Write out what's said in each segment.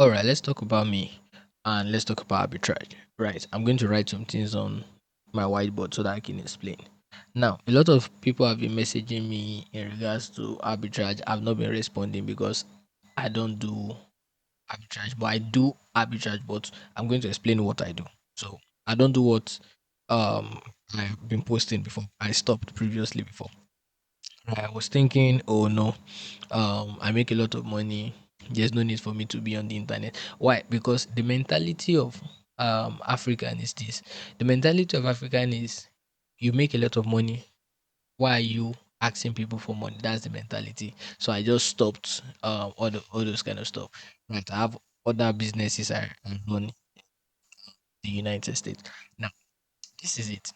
All right, let's talk about me and let's talk about arbitrage. Right, I'm going to write some things on my whiteboard so that I can explain. Now, a lot of people have been messaging me in regards to arbitrage. I've not been responding because I don't do arbitrage, but I do arbitrage. But I'm going to explain what I do. So I don't do what I've been posting before. I stopped previously before. I was thinking, oh no, I make a lot of money. There's no need for me to be on the internet. Why? Because the mentality of African is this. The mentality of African is you make a lot of money. Why are you asking people for money? That's the mentality. So I just stopped all those kind of stuff. Right. I have other businesses I run in the United States. Now, this is it.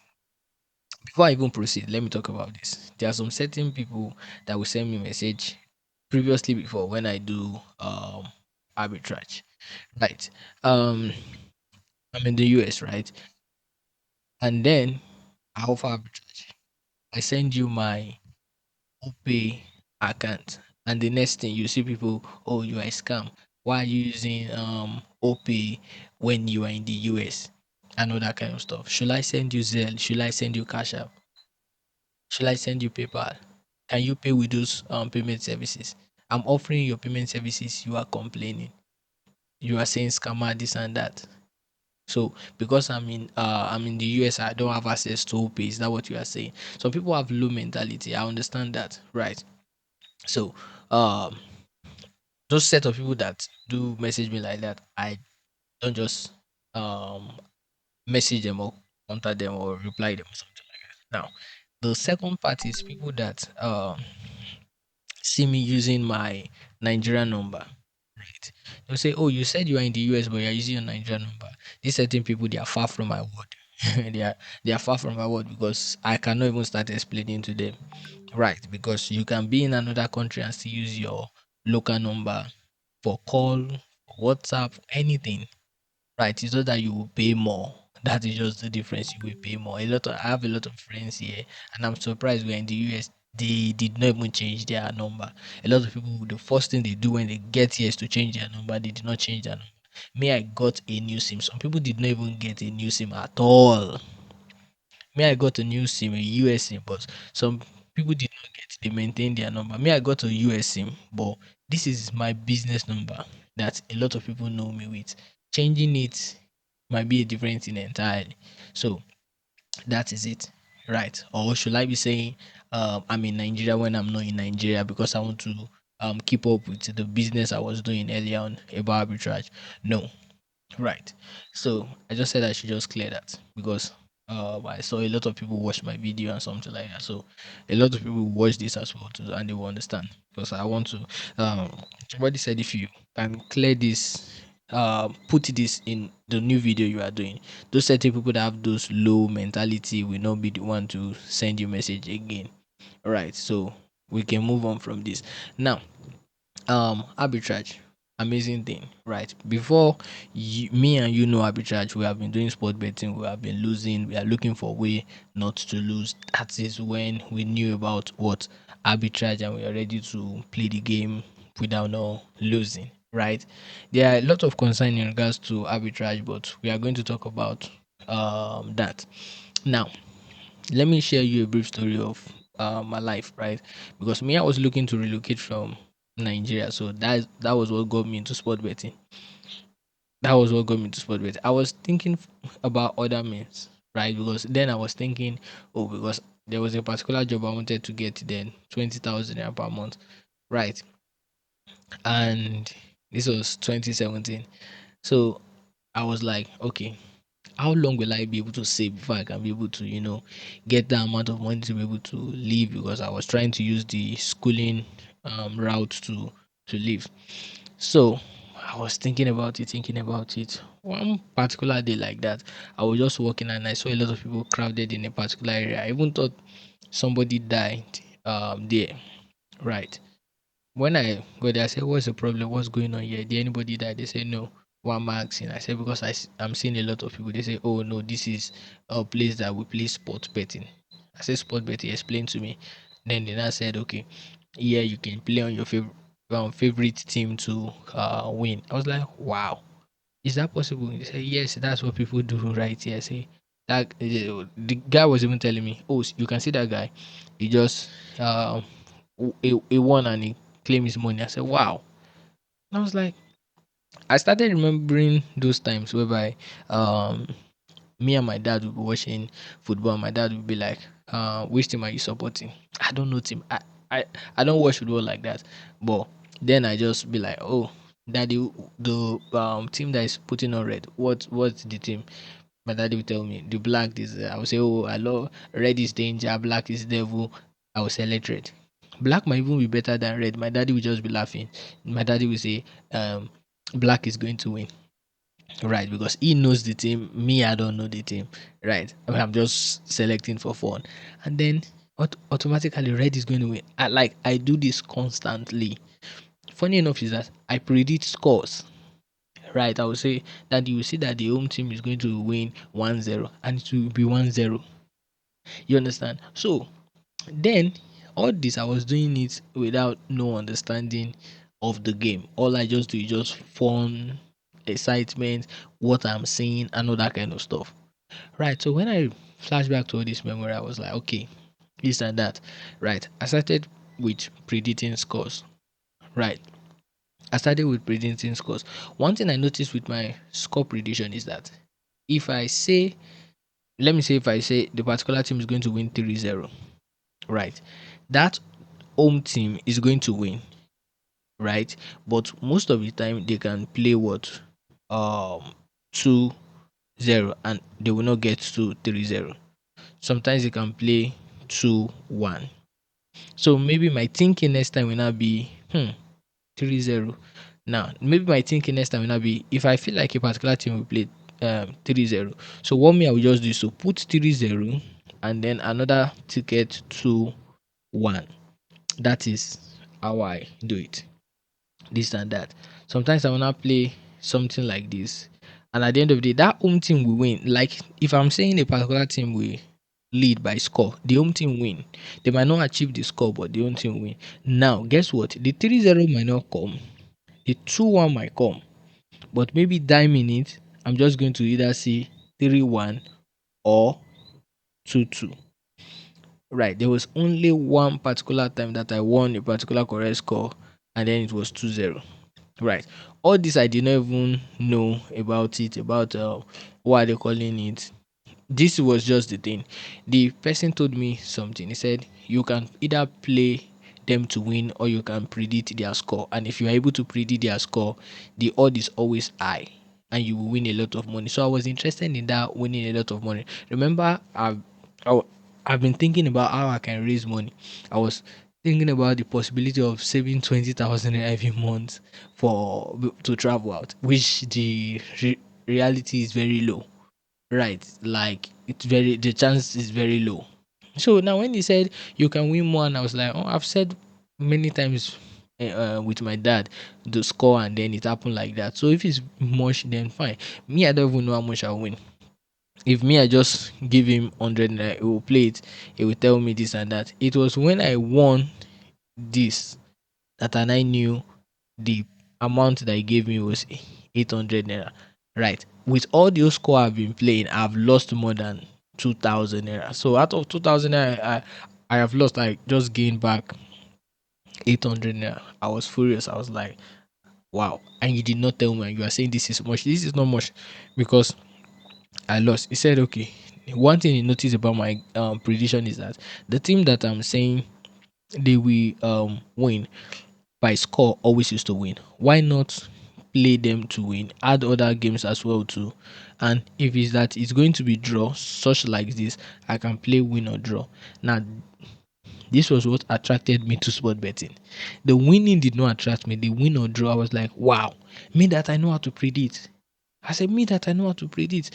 Before I even proceed, let me talk about this. There are some certain people that will send me message previously before when I do arbitrage. Right. Um I'm in the US, right? And then I offer arbitrage. I send you my OPay account. And the next thing you see people, oh, you are a scam. Why are you using OPay when you are in the US? And all that kind of stuff. Should I send you Zelle? Should I send you Cash App? Should I send you PayPal? Can you pay with those payment services? I'm offering your payment services. You are complaining. You are saying scammer this and that. So because I'm in the US, I don't have access to OPay. Is that what you are saying? Some people have low mentality. I understand that, right? So um those set of people that do message me like that, I don't just um message them or contact them or reply them or something like that. Now, the second part is people that see me using my Nigerian number. Right. They'll say, oh, you said you are in the US, but you're using your Nigerian number. These certain people, they are far from my word. They are far from my word because I cannot even start explaining to them. Right. Because you can be in another country and still use your local number for call, WhatsApp, anything. Right, it's not that you will pay more. That is just the difference. You will pay more. I have a lot of friends here, and I'm surprised we're in the US. They did not even change their number. A lot of people, the first thing they do when they get here is to change their number. They did not change their number. Me, I got a new SIM. Some people did not even get a new SIM at all. Me, I got a new SIM, a US SIM, but some people did not get. They maintained their number. Me, I got a US SIM, but this is my business number that a lot of people know me with. Changing it might be a different thing entirely. So that is it, right? Or should I be saying I'm in Nigeria when I'm not in Nigeria because I want to keep up with the business I was doing earlier on about arbitrage? No, right. So I just said I should just clear that because I saw a lot of people watch my video and something like that. So a lot of people watch this as well too, and they will understand because I want to. Somebody said if you can clear this, put this in the new video you are doing, those certain people that have those low mentality will not be the one to send you message again. All right. So we can move on from this now. Arbitrage, amazing thing, right? Before me and you know arbitrage, we have been doing sport betting, we have been losing, we are looking for a way not to lose. That is when we knew about what arbitrage and we are ready to play the game without no losing, right? There are a lot of concern in regards to arbitrage, but we are going to talk about that now. Let me share you a brief story of my life, right? Because me, I was looking to relocate from Nigeria, so that was what got me into sport betting. That was what got me into sport betting. I was thinking about other means, right? Because then I was thinking, oh, because there was a particular job I wanted to get then 20,000 per month, right? And this was 2017. So I was like, okay, how long will I be able to save before I can be able to, get the amount of money to be able to live? Because I was trying to use the schooling route to live. So I was thinking about it. One particular day like that, I was just walking and I saw a lot of people crowded in a particular area. I even thought somebody died there, right? When I go there, I said, "What's the problem? What's going on here? Did anybody die?" They say, "No." Why am I asking? I said, "Because I'm seeing a lot of people." They say, "Oh no, this is a place that we play sport betting." I said, "Sport betting, explain to me." Then they now said, "Okay, yeah, you can play on your favorite." favorite team to win. I was like, wow, is that possible? He said, yes, that's what people do right here. Say that the guy was even telling me, oh, you can see that guy. He just he won and he claimed his money. I said, wow. And I was like, I started remembering those times whereby um me and my dad would be watching football. My dad would be like, which team are you supporting? I don't know team. I, I don't watch football like that. But then I just be like, oh, daddy, the team that is putting on red, what's the team? My daddy would tell me the black is I would say, oh, I love red is danger, black is devil. I will select red. Black might even be better than red. My daddy would just be laughing. My daddy would say, black is going to win. Right, because he knows the team, me, I don't know the team. Right. I mean, I'm just selecting for fun. And then automatically red is going to win. I do this constantly. Funny enough is that I predict scores. Right. I will say that you will see that the home team is going to win 1-0 and it will be 1-0. You understand? So then all this I was doing it without no understanding of the game. All I just do is just fun, excitement, what I'm seeing, and all that kind of stuff. Right. So when I flash back to all this memory, I was like, okay, this and that. Right. I started with predicting scores. Right. I started with predicting scores. One thing I noticed with my score prediction is that if I say, let me say, if I say the particular team is going to win 3-0, right, that home team is going to win, right? But most of the time they can play what, 2-0, and they will not get to 3-0. Sometimes they can play 2-1. So maybe my thinking next time will not be 3-0. Now maybe my thinking next time will not be, if I feel like a particular team will play 3-0. So what me I will just do is to put 3-0 and then another ticket 2-1. That is how I do it. This and that. Sometimes I wanna play something like this, and at the end of the day, that home team will win. Like if I'm saying a particular team will lead by score, the home team win. They might not achieve the score, but the home team win. Now, guess what? The 3-0 might not come. The 2-1 might come, but maybe that minute, I'm just going to either see 3-1 or 2-2. Right. There was only one particular time that I won a particular correct score, and then it was 2-0. Right. All this I did not even know about it, about what are they calling it. This was just the thing. The person told me something. He said you can either play them to win or you can predict their score. And if you are able to predict their score, the odd is always high and you will win a lot of money. So I was interested in that, winning a lot of money. Remember, I- I've been thinking about how I can raise money. I was thinking about the possibility of saving 20,000 every month for to travel out, which the reality is very low. Right, like it's very, the chance is very low. So now when he said you can win more, and I was like, oh, I've said many times with my dad the score, and then it happened like that. So if it's much, then fine. Me, I don't even know how much I'll win. If me, I just give him 100 naira, he will play it. He will tell me this and that. It was when I won this that, and I knew the amount that he gave me was 800 naira. Right. With all the score I've been playing, I've lost more than 2,000 naira. So out of 2,000 naira, I have lost, like just gained back 800 naira. I was furious. I was like, wow. And you did not tell me, and you are saying this is much. This is not much because I lost. He said, okay. One thing he noticed about my prediction is that the team that I'm saying they will win by score always used to win. Why not play them to win? Add other games as well too. And if it's that it's going to be draw, such like this, I can play win or draw. Now, this was what attracted me to sport betting. The winning did not attract me. The win or draw, I was like, wow, me that I know how to predict. I said, me that I know how to predict.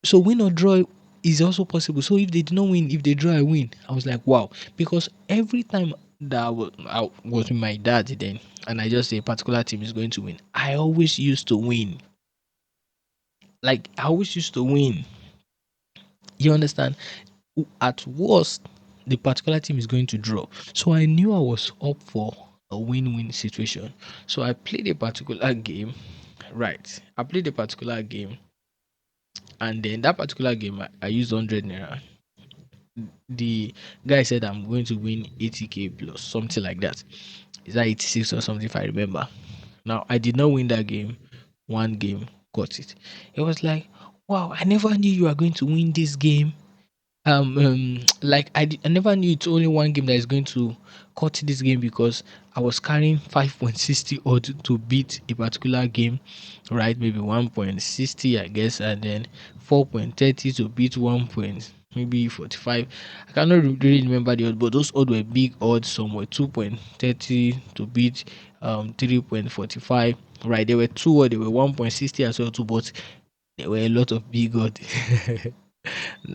So win or draw is also possible. So if they did not win, if they draw, I win. I was like, wow. Because every time that I was with my dad then, and I just say a particular team is going to win, I always used to win. Like I always used to win. You understand? At worst, the particular team is going to draw. So I knew I was up for a win-win situation. So I played a particular game, right? I played a particular game, and then that particular game, I used 100 naira. The guy said I'm going to win 80k plus something like that. Is that 86 or something if I remember? Now I did not win that game. One game got it. It was like, wow, I never knew you were going to win this game. Like I never knew it's only one game that is going to cut this game because I was carrying 5.60 odd to beat a particular game, right? Maybe 1.60, I guess, and then 4.30 to beat 1 point maybe 45. I cannot really remember the odds, but those odds were big odds. Some were 2.30 to beat 3.45. Right, there were two or they were 1.60 as well too, but there were a lot of big odds.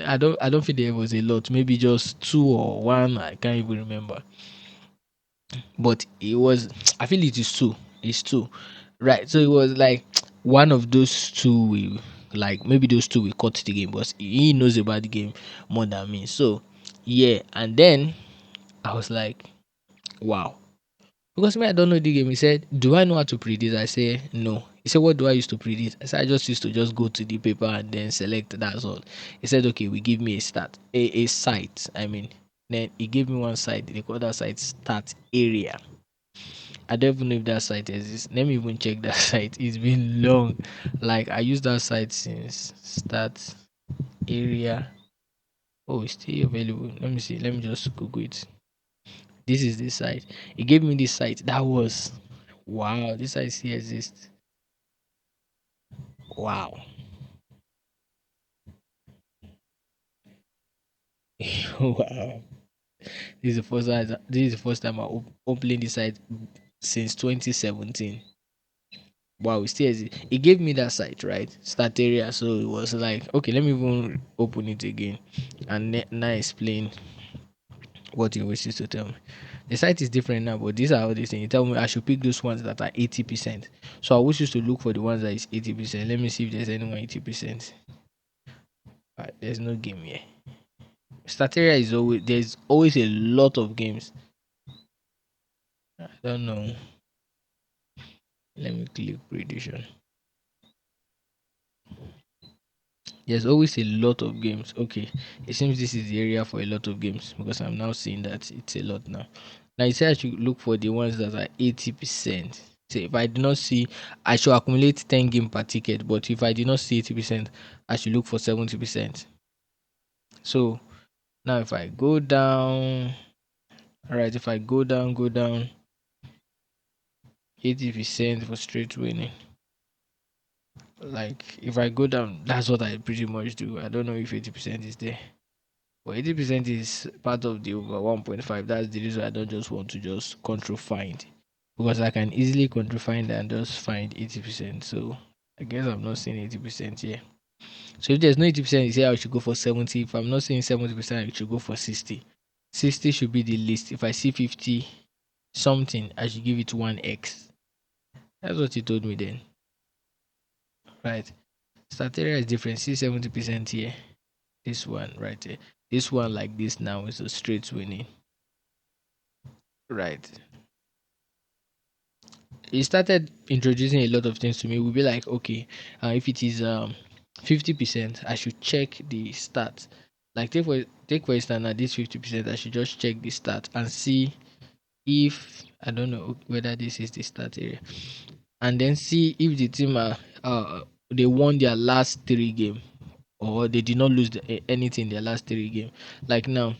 I don't think there was a lot, maybe just two or one, I can't even remember. But it was I feel it is two. It's two. Right. So it was like one of those two we like maybe those two we caught the game, but he knows about the game more than me. So yeah, and then I was like, wow. Because me, I don't know the game. He said, do I know how to predict? I say, no. He said, what do I use to predict? I said, I just used to just go to the paper and then select, that's all. He said, okay, we give me a start, a site. I mean, then he gave me one site. They call that site start area. I don't even know if that site exists. Let me even check that site. It's been long. Like I used that site since start area. Oh, it's still available. Let me see. Let me just Google it. This is the site. He gave me this site. That was wow. This site still exists. Wow. Wow. This is the first time I opening this site since 2017. Wow, it still exists. He gave me that site, right? Start area. So it was like, okay, let me even open it again and now explain what he wishes to tell me. The site is different now, but these are all these things. You tell me I should pick those ones that are 80%. So I wish you to look for the ones that is 80%. Let me see if there's anyone 80%. There's no game here. Stateria is always there's always a lot of games. I don't know. Let me click prediction. There's always a lot of games. Okay, it seems this is the area for a lot of games because I'm now seeing that it's a lot now. Now it said I should look for the ones that are 80%. So if I do not see, I should accumulate 10 game per ticket. But if I do not see 80%, I should look for 70%. So now if I go down, all right, if I go down, 80% for straight winning. Like if I go down, that's what I pretty much do. I don't know if 80% is there. But 80% is part of the over 1.5. That's the reason I don't just want to just control find. Because I can easily control find and just find 80%. So I guess I'm not seeing 80% here. So if there's no 80%, you say I should go for 70. If I'm not seeing 70%, I should go for 60. 60 should be the least. If I see 50 something, I should give it 1x. That's what he told me then. Right. Starteria is different. See 70% here. This one right there. This one like this now is a straight winning. Right. He started introducing a lot of things to me. We'll be like, okay, if it is 50%, I should check the stats. Like take for instance, at this 50%, I should just check the stats and see if I don't know whether this is the stat area, and then see if the team are they won their last three game or they did not lose anything in their last three game. Like now,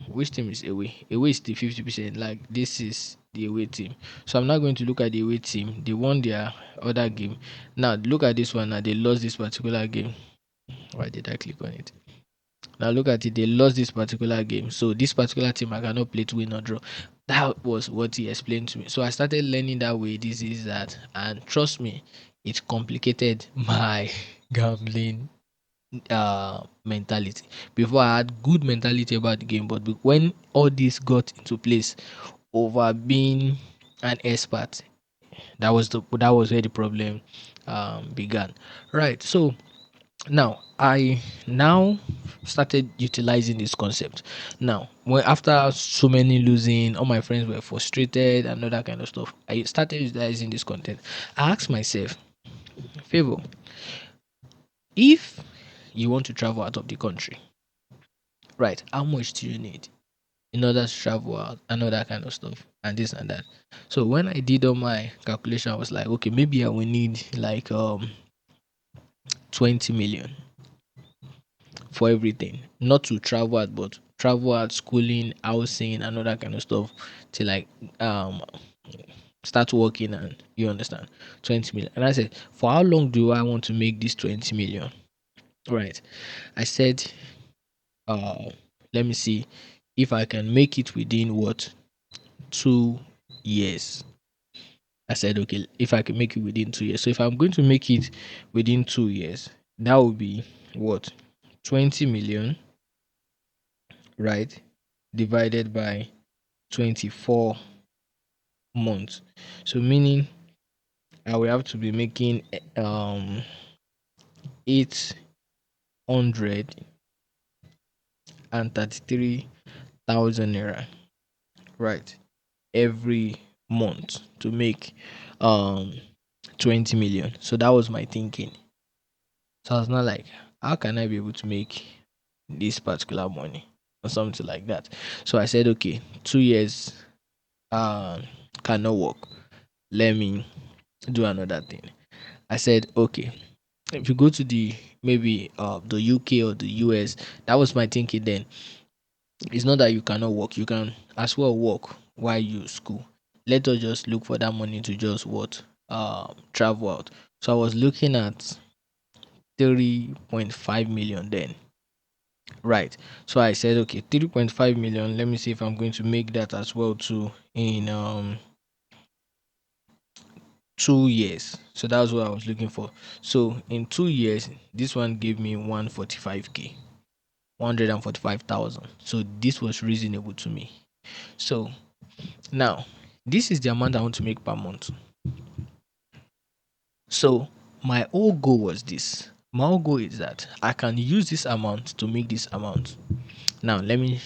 which team is away? Away is the 50%. Like this is the away team. So I'm not going to look at the away team. They won their other game. Now look at this one. Now they lost this particular game. Why did I click on it? Now look at it. They lost this particular game. So this particular team I cannot play to win or draw. That was what he explained to me. So I started learning that way. This is that, and trust me, it complicated my gambling mentality. Before I had good mentality about the game, but when all this got into place over being an expert, that was where the problem began. Right. So Now I now started utilizing this concept. Now, when after so many losing, all my friends were frustrated and all that kind of stuff, I started utilizing this content. I asked myself, favor, if you want to travel out of the country, right? How much do you need in order to travel out and all that kind of stuff and this and that? So when I did all my calculation, I was like, okay, maybe I will need like 20 million for everything. Not to travel out, but travel out, schooling, housing, and all that kind of stuff till like um start working and you understand 20 million. And I said, for how long do I want to make this 20 million? Right. I said, uh let me see if I can make it within what 2 years. I said, okay, if I can make it within 2 years. So if I'm going to make it within 2 years, that would be what? 20 million, right? Divided by 24 months. So meaning I will have to be making 833,000 naira, right? Every month to make um 20 million. So that was my thinking. So I was not like, how can I be able to make this particular money or something like that? So I said, okay, 2 years um cannot work. Let me do another thing. I said, okay, if you go to the maybe the UK or the US, that was my thinking then. It's not that you cannot work, you can as well work while you school. Let us just look for that money to just what travel out. So I was looking at 3.5 million then. Right. So I said, okay, 3.5 million. Let me see if I'm going to make that as well too in 2 years. So that's what I was looking for. So in 2 years, this one gave me 145k, 145,000. So this was reasonable to me. So now this is the amount I want to make per month. So my whole goal was this. My whole goal is that I can use this amount to make this amount. Now let me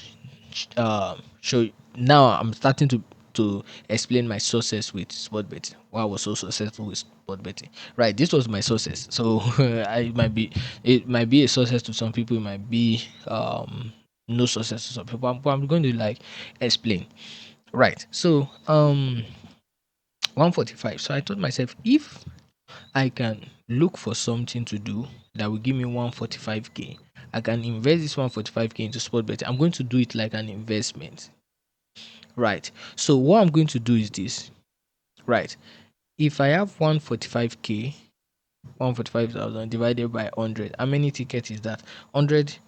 show you. Now I'm starting to explain my success with sport betting. Why I was so successful with sport betting. Right, this was my success. So it might be a success to some people. It might be no success to some people. But I'm going to like explain. Right. So 145. So I told myself if I can look for something to do that will give me 145k. I can invest this 145k into sport betting. I'm going to do it like an investment. Right. So what I'm going to do is this. Right. If I have 145k, 145,000 divided by 100, how many tickets is that? 100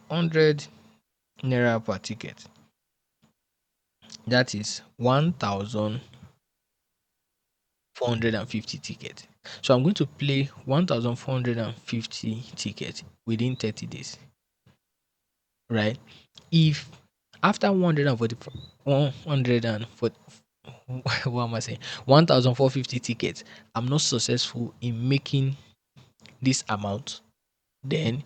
naira per ticket. That is 1,450 tickets. So I'm going to play 1,450 tickets within 30 days. Right. If after 140, 140, what am I saying? 1,450 tickets, I'm not successful in making this amount, then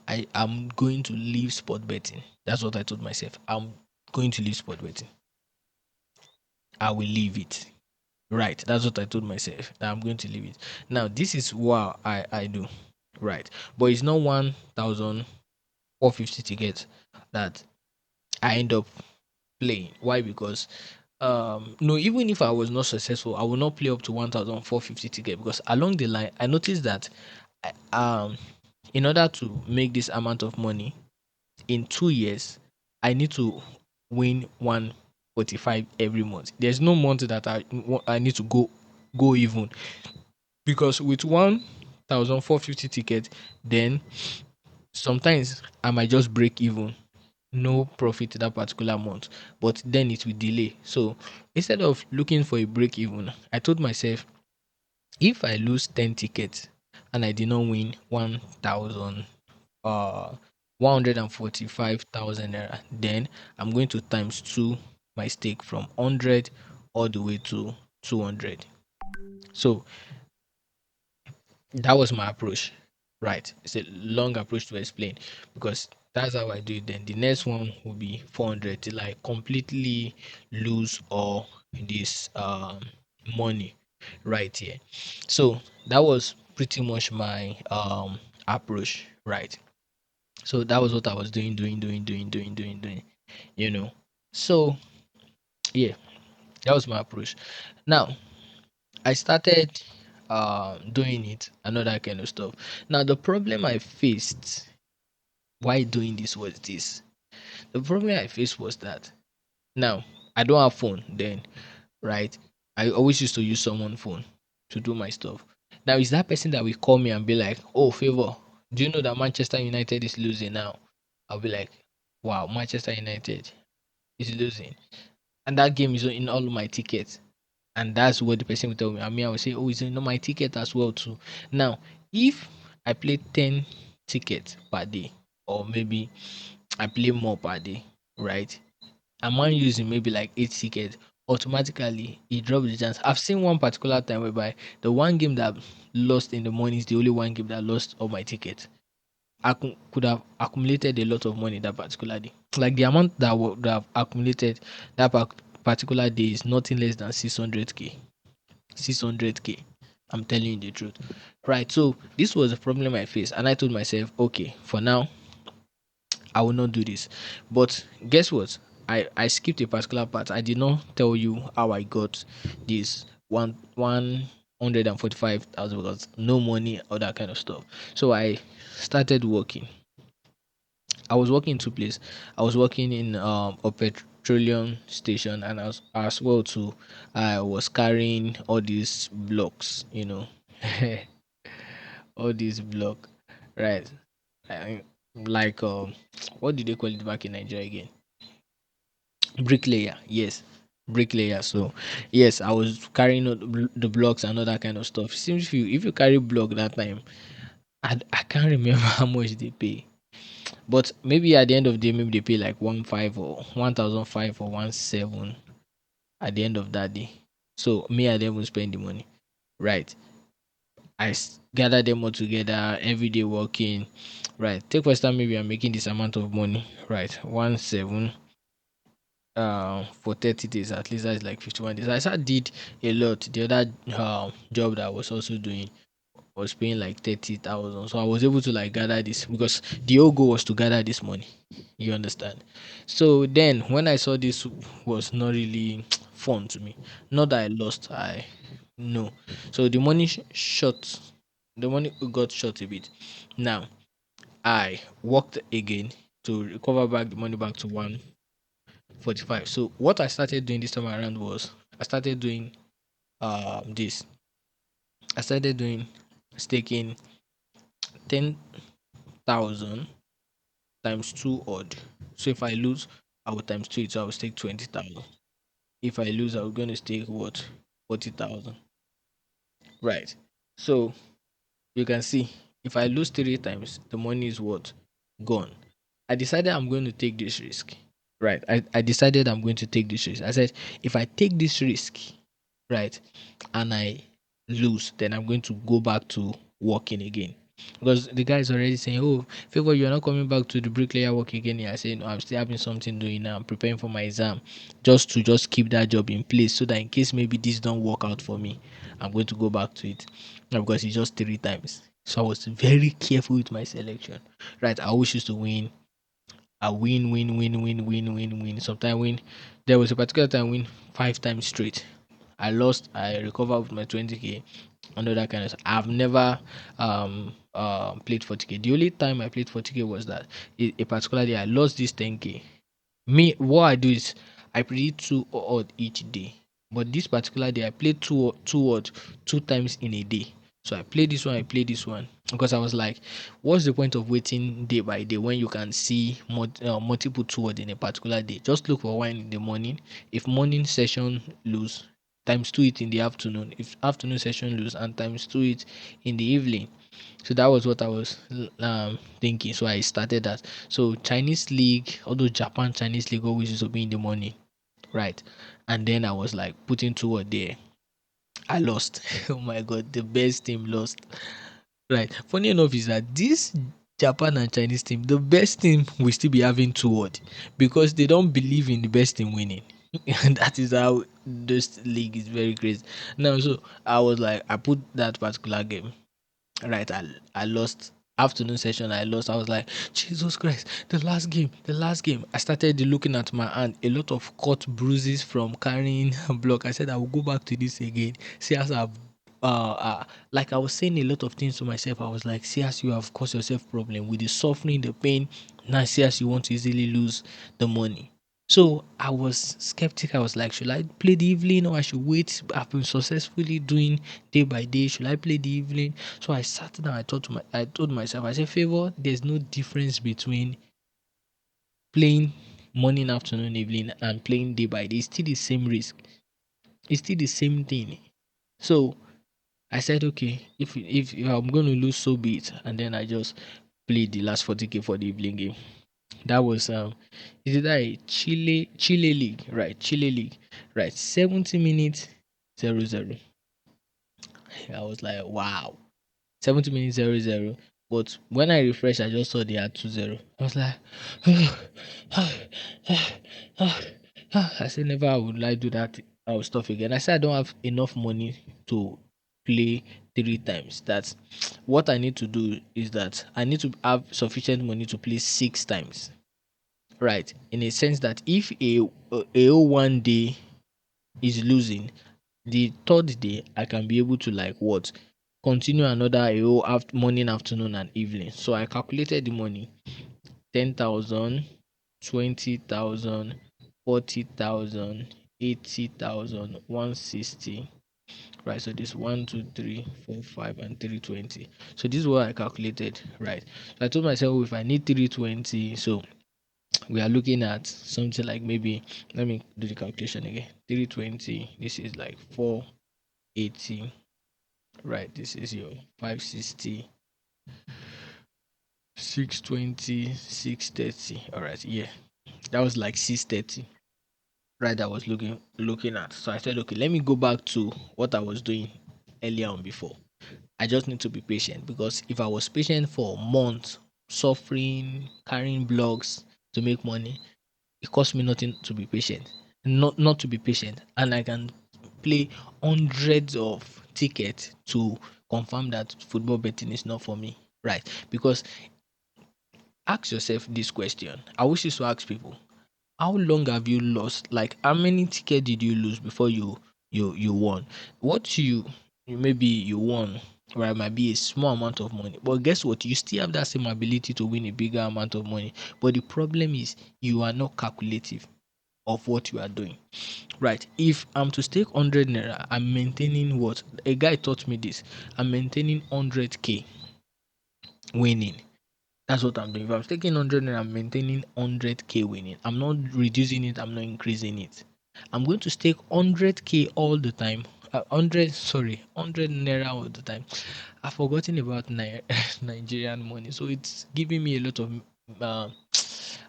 I am going to leave sport betting. That's what I told myself. I'm going to leave sport betting. I will leave it. Right. That's what I told myself. That I'm going to leave it. Now, this is what I do. Right. But it's not 1,450 tickets that I end up playing. Why? Because no, even if I was not successful, I will not play up to 1,450 ticket because along the line I noticed that in order to make this amount of money in 2 years, I need to win 145 every month. There's no month that I need to go even because with 1,450 ticket, then sometimes I might just break even, no profit that particular month, but then it will delay. So instead of looking for a break even, I told myself if I lose 10 tickets and I did not win 1,000 uh 145,000 naira, then I'm going to times two my stake from 100 all the way to 200. So that was my approach. Right. It's a long approach to explain because that's how I do it. Then the next one will be 400 till I completely lose all this money right here. So that was pretty much my approach, right? So that was what I was doing, you know. So yeah, that was my approach. Now I started doing it and all that kind of stuff. Now the problem I faced why doing this was this. The problem I faced was that now I don't have phone then, right? I always used to use someone's phone to do my stuff. Now is that person that will call me and be like, "Oh, favor, do you know that Manchester United is losing now?" I'll be like, "Wow, Manchester United is losing," and that game is in all my tickets. And that's what the person will tell me. I mean, I will say, "Oh, it's in my ticket as well too." Now, if I play 10 tickets per day, or maybe I play more per day, right? And man using maybe like 8 tickets, automatically it drops the chance. I've seen one particular time whereby the one game that lost in the morning is the only one game that lost all my tickets. I could have accumulated a lot of money that particular day. Like the amount that I've accumulated that particular day is nothing less than 600k. 600k. I'm telling you the truth. Right. So this was a problem I faced, and I told myself, okay, for now, I will not do this. But guess what? I skipped a particular part. I did not tell you how I got this 145,000 because no money, all that kind of stuff. So I started working. I was working in two places. I was working in a petroleum station, and as well too. I was carrying all these blocks, all these block, right? I, like what do they call it back in Nigeria again? Bricklayer, yes, bricklayer. So yes, I was carrying all the blocks and all that kind of stuff. Seems if you carry block that time, I can't remember how much they pay, but maybe at the end of the day, maybe they pay like 1,500 or 1,500 or 1,700 at the end of that day. So me, I didn't even spend the money, right? Gather them all together every day working, right? Take for example, maybe I'm making this amount of money, right? 1,700 for 30 days, at least that's like 51 days. I started did a lot. The other job that I was also doing was paying like 30,000. So I was able to like gather this because the whole goal was to gather this money. You understand? So then when I saw this was not really fun to me. Not that I lost, I no. So the money shot, the money got short a bit. Now I worked again to recover back the money back to 145. So what I started doing this time around was I started doing this. I started doing staking 10,000 times 2 odd. So if I lose, I will times 2 it, so I will stake 20,000. If I lose, I'm gonna stake what? 40,000. Right. So you can see if I lose 3 times, the money is what? Gone. I decided I'm going to take this risk. Right. I decided I'm going to take this risk. I said, if I take this risk, right, and I lose, then I'm going to go back to working again. Because the guy is already saying, "Oh, favor, you're not coming back to the bricklayer work again." I say, "No, I'm still having something doing now. I'm preparing for my exam, just keep that job in place, so that in case maybe this don't work out for me, I'm going to go back to it." Because it's just 3 times. So I was very careful with my selection. Right. I always used to win. I win. Sometimes win. There was a particular time I win 5 times straight. I lost. I recovered with my 20k. And all that kind of stuff. I've never played 40k. The only time I played 40k was that a particular day I lost this 10k. Me, what I do is I predict two odd each day. But this particular day, I played two odd 2 times in a day. So I play this one, I play this one because I was like, what's the point of waiting day by day when you can see multiple two odd in a particular day? Just look for one in the morning. If morning session lose, times two it in the afternoon. If afternoon session lose, and times two it in the evening. So that was what I was thinking. So I started that. So Chinese league, although Japan Chinese league always used to be in the morning, right? And then I was like putting toward there. I lost. Oh my god, the best team lost. Right. Funny enough is that this Japan and Chinese team, the best team will still be having two word because they don't believe in the best team winning. And that is how this league is very crazy. Now, so I was like, I put that particular game. Right, I lost afternoon session. I lost. I was like, Jesus Christ, the last game, the last game. I started looking at my hand, a lot of cut bruises from carrying a block. I said I will go back to this again. See as I've like I was saying a lot of things to myself. I was like, see as you have caused yourself problem with the suffering, the pain. Now see as you want to easily lose the money. So I was skeptic. I was like, should I play the evening or I should wait? I've been successfully doing day by day. Should I play the evening? So I sat down. I told myself, I said, favor. There's no difference between playing morning, afternoon, evening, and playing day by day. It's still the same risk. It's still the same thing. So I said, okay, if I'm going to lose, so be it. And then I just played the last 40k for the evening game. That was is it that a Chile league, right? Chile league, right? 70 minutes, 0-0. I was like, wow, 70 minutes, 0-0. But when I refreshed, I just saw they had 2-0. I was like, I said never I would like do that stuff again. I said I don't have enough money to play three times. That's what I need to do is that I need to have sufficient money to play six times. Right. In a sense that if a one day is losing, the third day I can be able to like what continue another AO after morning, afternoon, and evening. So I calculated the money 10,000, 20,000, 40,000, 80,000, 160. Right, so this 1, 2, 3, 4, 5, and 320. So this is what I calculated, right? So I told myself, oh, if I need 320, so we are looking at something like maybe, let me do the calculation again. 320, this is like 480, right? This is your 560, 620, 630. All right, yeah, that was like 630, right? I was looking at. So I said, okay, let me go back to what I was doing earlier on before. I just need to be patient because if I was patient for months, suffering, carrying blocks to make money, it costs me nothing to be patient. Not to be patient. And I can play hundreds of tickets to confirm that football betting is not for me. Right. Because ask yourself this question. I wish you to ask people, how long have you lost? Like how many tickets did you lose before you won? What you maybe you won, right, might be a small amount of money, but guess what, you still have that same ability to win a bigger amount of money. But the problem is you are not calculative of what you are doing. Right. If I'm to stake 100 naira, I'm maintaining what? A guy taught me this. I'm maintaining 100k winning. That's what I'm doing. If I'm taking 100 naira, I'm maintaining 100k winning. I'm not reducing it, I'm not increasing it. I'm going to stake 100k all the time. 100 naira all the time. I've forgotten about Nigerian money, so it's giving me a lot of. Uh,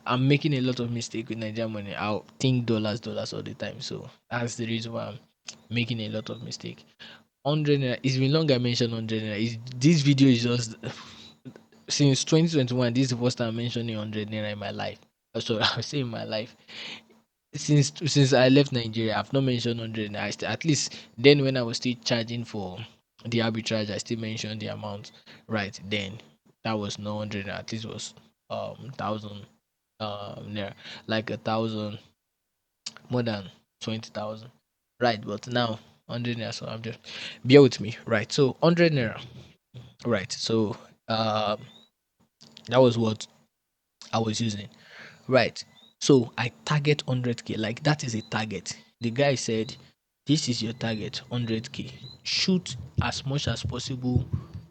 I'm making a lot of mistake with Nigerian money. I'll think dollars all the time, so that's the reason why I'm making a lot of mistake. 100 naira. It's been long I mentioned 100 naira. This video is just since 2021. This is the first time I'm mentioning 100 naira in my life. Sorry, I was saying in my life since I left Nigeria, I've not mentioned 100. At least then when I was still charging for the arbitrage, I still mentioned the amount. Right then, that was no 100. At least was thousand naira, like 1,000, more than 20,000. Right, but now 100 naira. So I'm just bear with me. Right, so 100 naira. Right, so that was what I was using. Right. So I target 100k. Like that is a target. The guy said, "This is your target, 100k. Shoot as much as possible,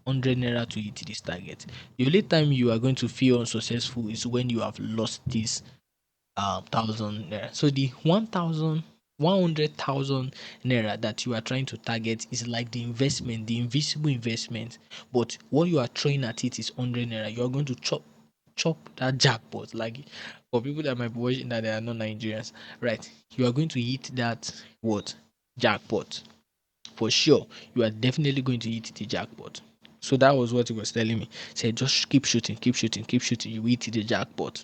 100 naira to hit this target. The only time you are going to feel unsuccessful is when you have lost this 1,000 naira. So the 100,000 naira that you are trying to target is like the investment, the invisible investment. But what you are throwing at it is 100 naira. You are going to chop that jackpot. Like for people that might be watching that they are not Nigerians, right? You are going to hit that what jackpot for sure. You are definitely going to hit the jackpot. So that was what he was telling me. He said, just keep shooting, keep shooting, keep shooting. You will hit the jackpot.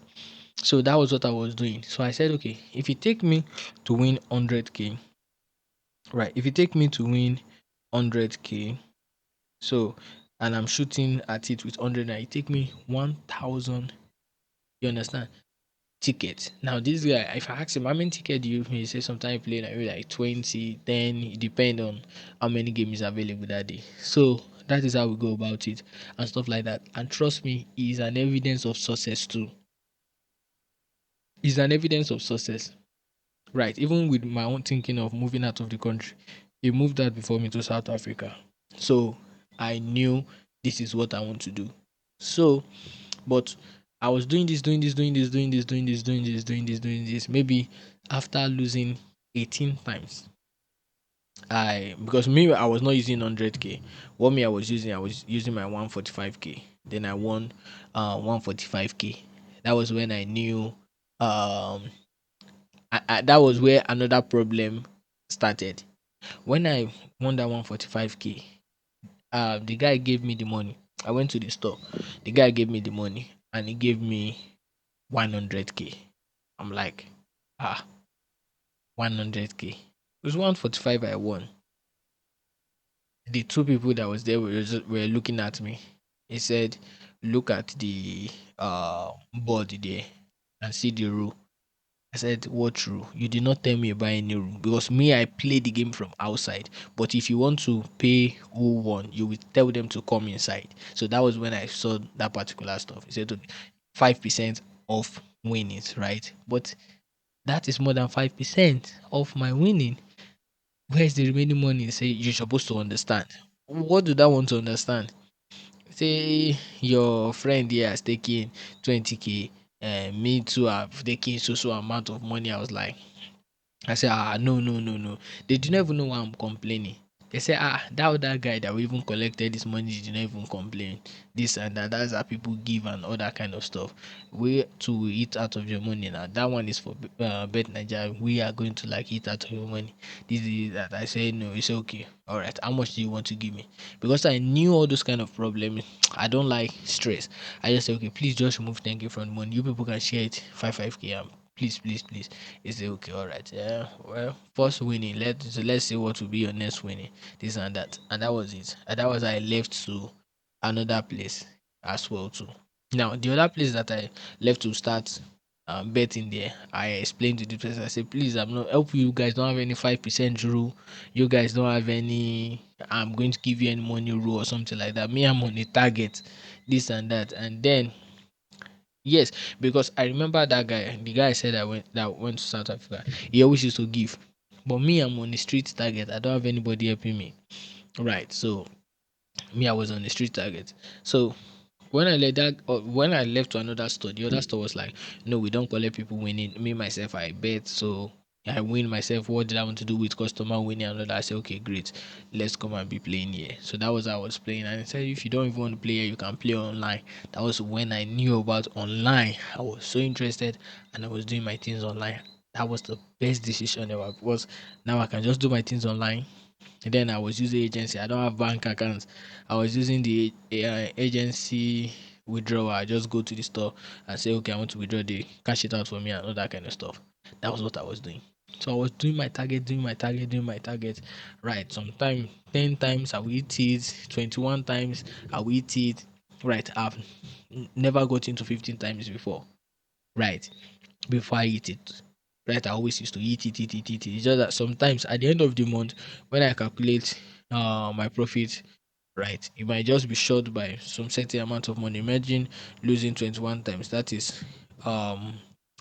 So that was what I was doing. So I said, okay, if you take me to win 100K, right? If you take me to win 100K, so, and I'm shooting at it with 100, and it take me 1,000. You understand? Tickets. Now, this guy, if I ask him how many tickets do you, he say sometimes you play like 20, 10, it depend on how many games is available that day. So that is how we go about it and stuff like that. And trust me, is an evidence of success too. Is an evidence of success. Right. Even with my own thinking of moving out of the country, he moved out before me to South Africa. So I knew this is what I want to do. So, but I was doing this, doing this, doing this, doing this, doing this, doing this, doing this, doing this. Maybe after losing 18 times, because me I was not using 100K. What me I was using my 145K. Then I won 145K. That was when I knew that was where another problem started. When I won that 145K, the guy gave me the money. I went to the store. The guy gave me the money and he gave me 100K. I'm like, 100K. It was 145 I won. The two people that was there were looking at me. He said, look at the board there and see the rule. I said, what rule? You did not tell me about any rule because me, I play the game from outside. But if you want to pay who won, you will tell them to come inside. So that was when I saw that particular stuff. He said, okay, 5% of winnings, right? But that is more than 5% of my winning. Where is the remaining money? Say, you're supposed to understand. What do that want to understand? Say, your friend here has taken 20K, and me too have taken so amount of money. I was like, I said, no, no, no, no. They do not even know why I'm complaining. They say, that other guy that we even collected this money did not even complain. This and that. That's how people give and all that kind of stuff. We to eat out of your money now. That one is for Bet Nigeria. We are going to like eat out of your money. This is that. I say no. It's okay. All right. How much do you want to give me? Because I knew all those kind of problems. I don't like stress. I just say, okay, please just remove 10K from the money. You people can share it 5k. Please, please, please. Is it okay? All right. Yeah. Well, first winning. Let's see what will be your next winning. This and that. And that was it. And that was I left to another place as well too. Now the other place that I left to start betting there, I explained to the person. I said, please, I'm not help you guys. Don't have any 5% rule. You guys don't have any. I'm going to give you any money rule or something like that. Me, I'm on a target. This and that. And then yes, because I remember that guy. The guy said I went to South Africa. He always used to give, but me, I'm on the street target. I don't have anybody helping me. Right. So me, I was on the street target. So when I left to another store, the other store was like, no, we don't collect people winning. Me myself, I bet. So I win myself. What did I want to do with customer winning another? I said, okay, great, let's come and be playing here. So that was how I was playing. And I said, if you don't even want to play here, you can play online. That was when I knew about online. I was so interested, and I was doing my things online. That was the best decision ever because now I can just do my things online. And then I was using agency. I don't have bank accounts. I was using the agency withdrawal. I just go to the store and say, okay, I want to withdraw the cash it out for me and all that kind of stuff. That was what I was doing. So I was doing my target, doing my target, doing my target. Right. Sometime 10 times I will eat it, 21 times I will eat it. Right. I've never got into 15 times before. Right. Before I eat it. Right. I always used to eat it, eat it, eat it. It's just that sometimes at the end of the month, when I calculate my profit, right, it might just be short by some certain amount of money. Imagine losing 21 times. That is um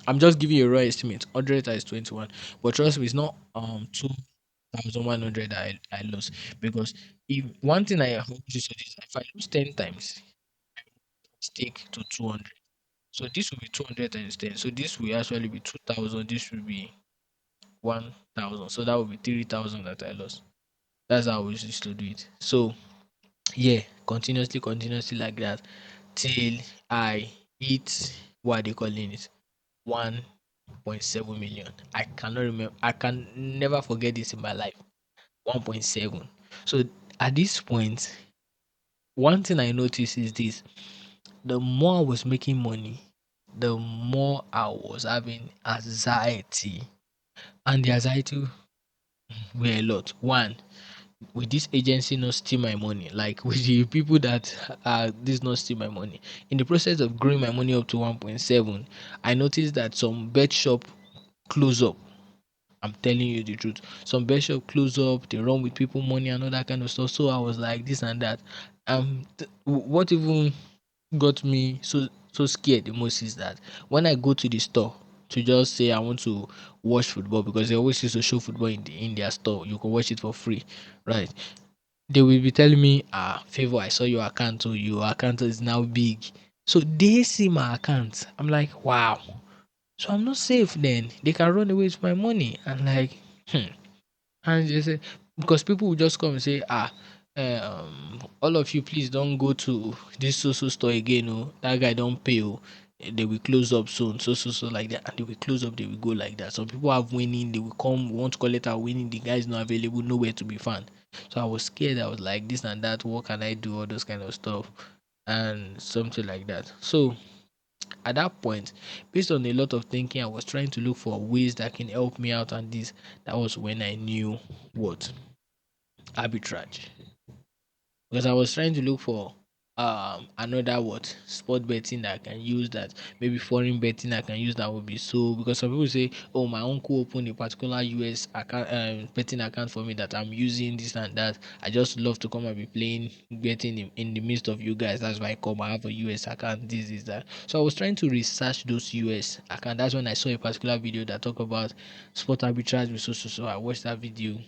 I'm just giving you a raw estimate. 100 times 21. But trust me, it's not 2,100 I lost. Because if one thing I hope to say is if I lose 10 times, stick to 200. So this will be 200 times 10. So this will actually be 2,000. This will be 1,000. So that will be 3,000 that I lost. That's how we used to do it. So yeah, continuously like that till I hit what they calling it 1.7 million. I cannot remember. I can never forget this in my life. 1.7. So at this point, one thing I noticed is this: the more I was making money, the more I was having anxiety, and the anxiety were a lot. One, will this agency not steal my money? Like with the people that this not steal my money. In the process of growing my money up to 1.7, I noticed that some bet shop close up. I'm telling you the truth. Some bet shop close up, they run with people money and all that kind of stuff. So I was like this and that. What even got me so scared the most is that when I go to the store to just say I want to watch football, because they always used to show football in their store. You can watch it for free, right? They will be telling me, Favor, I saw your account, or your account is now big. So they see my account. I'm like, wow. So I'm not safe then. They can run away with my money. I'm like, hmm. And they say, because people will just come and say, all of you, please don't go to this so store again. Oh, that guy don't pay. Oh, they will close up soon. So like that, and they will close up. They will go like that. Some people have winning. They will come, want to collect our winning. The guy is not available, nowhere to be found. So I was scared. I was like this and that. What can I do? All those kind of stuff, and something like that. So at that point, based on a lot of thinking, I was trying to look for ways that can help me out. And this, that was when I knew what arbitrage, because I was trying to look for another what sport betting that I can use, that maybe foreign betting I can use, that would be so, because some people say, oh, my uncle opened a particular US account, betting account for me, that I'm using this and that. I just love to come and be playing betting in the midst of you guys. That's why I come. I have a US account, this is that. So I was trying to research those US account. That's when I saw a particular video that talk about sport arbitrage with so. I watched that video.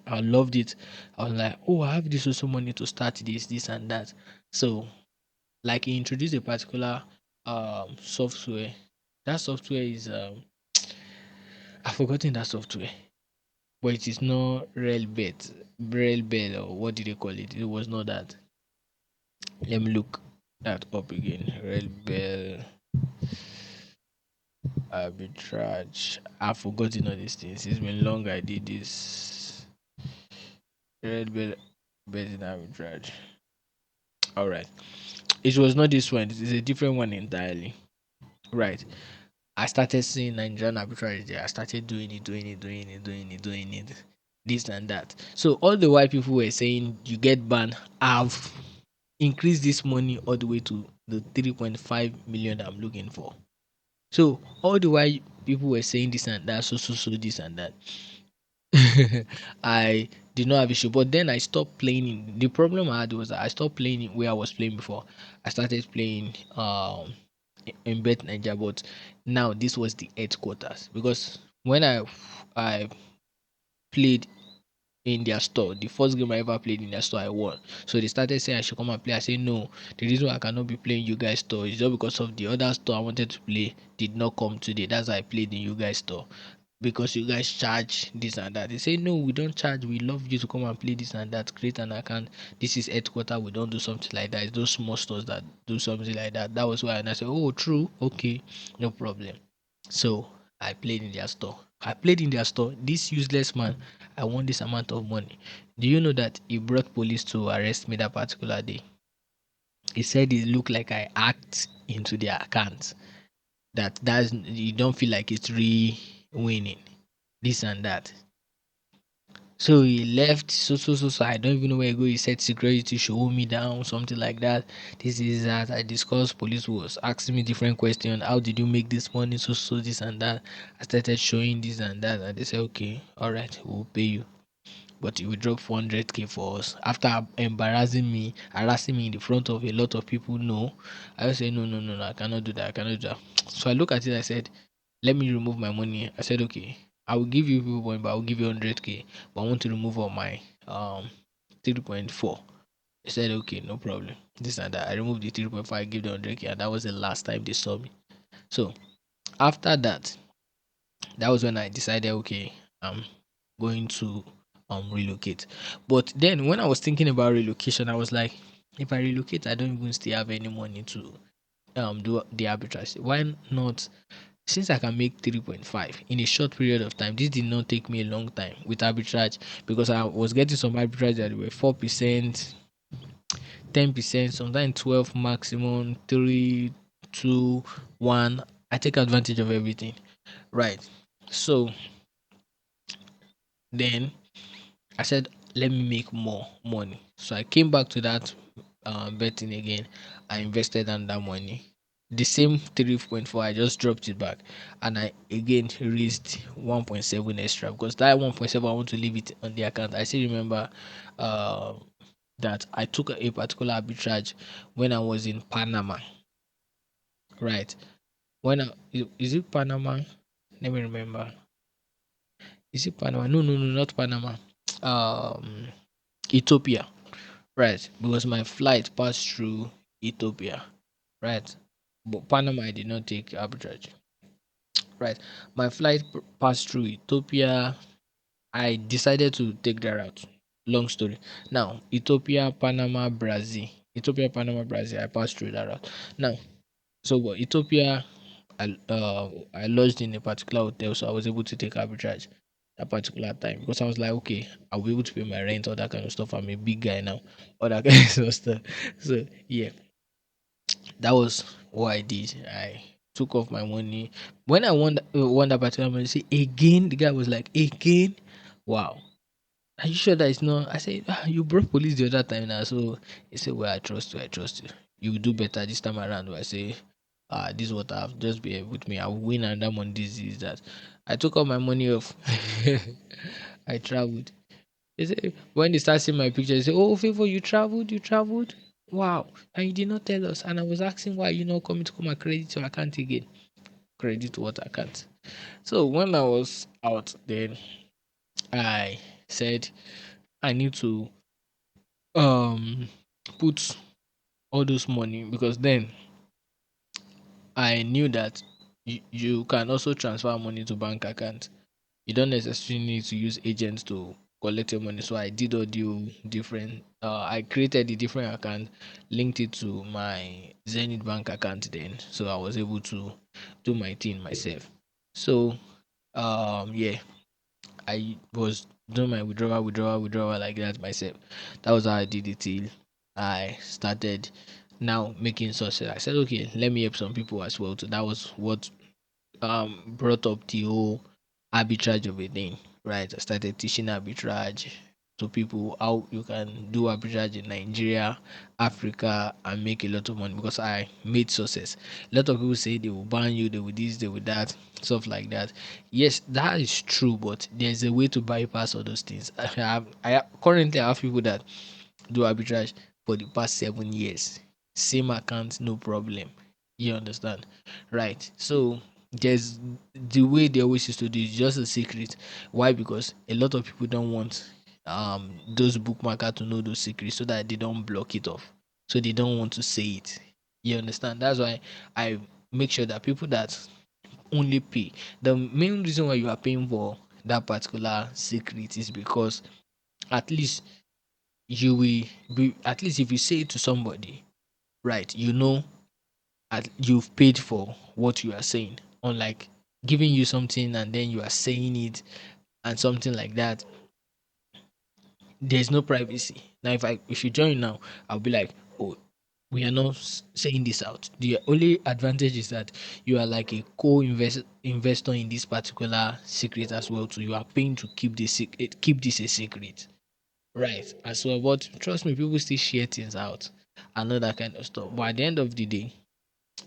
I loved it. I was like, oh, I have this also money to start this and that. So, like, he introduced a particular software. That software is I've forgotten that software, but it is not Railbet, or what did they call it? It was not that. Let me look that up again. Railbet arbitrage. I've forgotten all these things. It's been long I did this. Railbet betting arbitrage. All right. It was not this one. It is a different one entirely. Right. I started seeing Nigerian arbitrage there. I started doing it, this and that. So all the white people were saying you get banned. I've increased this money all the way to the 3.5 million I'm looking for. So all the white people were saying this and that, so this and that. I did not have issue, but then I stopped playing. The problem I had was that I stopped playing it where I was playing before. I started playing in Bet Niger, but now this was the headquarters, because when I played in their store, the first game I ever played in their store, I won. So they started saying I should come and play. I said no. The reason why I cannot be playing you guys store is just because of the other store I wanted to play did not come today. That's why I played in you guys store, because you guys charge this and that. They say no, we don't charge. We love you to come and play this and that. Create an account. This is headquarter. We don't do something like that. It's those small stores that do something like that. That was why, and I said, oh, true, okay, no problem. So I played in their store. I played in their store. This useless man, I won this amount of money. Do you know that he brought police to arrest me that particular day? He said it looked like I hacked into their account. That's you don't feel like it's re winning this and that. So he left. So I don't even know where he go. He said security should hold me down, something like that. This is that. I discussed. Police was asking me different questions. How did you make this money? So this and that. I started showing this and that, and they said, okay, all right, we'll pay you, but he will drop 400K for us after embarrassing me, harassing me in the front of a lot of people. No, I say no, I cannot do that. I cannot do that. So I look at it. I said, let me remove my money. I said, okay, I will give you people money, but I will give you 100K, but I want to remove all my 3.4. They said, okay, no problem. This and that. I removed the 3.5, I gave the 100K, and that was the last time they saw me. So after that, that was when I decided, okay, I'm going to relocate. But then when I was thinking about relocation, I was like, if I relocate, I don't even still have any money to do the arbitrage. Why not? Since I can make 3.5 in a short period of time, this did not take me a long time with arbitrage, because I was getting some arbitrage that were 4%, 10%, sometimes 12 maximum, 3, 2, 1. I take advantage of everything. Right. So then I said, let me make more money. So I came back to that betting again. I invested on that money. The same 3.4, I just dropped it back, and I again raised 1.7 extra because that 1.7 I want to leave it on the account. I still remember uh, that I took a particular arbitrage when I was in Panama. Right. Is it Panama? Let me remember. Is it Panama? No, no, no, not Panama. Um, Ethiopia. Right, because my flight passed through Ethiopia. Right, but Panama I did not take arbitrage. Right, my flight passed through Ethiopia. I decided to take that route. Long story. Now, Ethiopia, Panama, Brazil. Ethiopia, Panama, Brazil. I passed through that route. Now, so but Ethiopia, I lodged in a particular hotel, so I was able to take arbitrage that particular time because I was like, okay, I'll be able to pay my rent, all that kind of stuff. I'm a big guy now, all that kind of stuff. So yeah, that was what I did. I took off my money when I won that particular money. Say again, the guy was like, again, wow. Are you sure that it's not? I said, you brought police the other time now. So he said, well, I trust you. I trust you. You will do better this time around. I say, this is what I've just be with me. I will win and that on this is that. I took all my money off. I traveled. They say, when they start seeing my picture, they say, oh, Favor, you traveled. Wow. And you did not tell us. And I was asking why you not coming to come and credit your account again. Credit what account? So when I was out, then I said, I need to um put all those money because then I knew that you can also transfer money to bank account. You don't necessarily need to use agents to collect your money. So I did all the different. I created a different account, linked it to my Zenith Bank account. Then, so I was able to do my thing myself. So yeah, I was doing my withdrawal like that myself. That was how I did it till I started now making success. I said, okay, let me help some people as well. So that was what brought up the whole arbitrage of a thing, right? I started teaching arbitrage to people how you can do arbitrage in Nigeria, Africa, and make a lot of money because I made success. A lot of people say they will ban you, they will this, they will that, stuff like that. Yes, that is true, but there's a way to bypass all those things. Currently I have people that do arbitrage for the past 7 years. Same account, no problem. You understand? Right. So there's the way they always used to do is just a secret. Why? Because a lot of people don't want those bookmarker to know those secrets so that they don't block it off. So they don't want to say it. You understand? That's why I make sure that people that only pay. The main reason why you are paying for that particular secret is because at least you will be, at least if you say it to somebody, right, you know, you've paid for what you are saying, unlike giving you something and then you are saying it and something like that, there's no privacy. Now if you join now, I'll be like, oh, we are not saying this out. The only advantage is that you are like a investor in this particular secret as well, so you are paying to keep this a secret. Right. As well, but trust me, people still share things out and all that kind of stuff. But at the end of the day,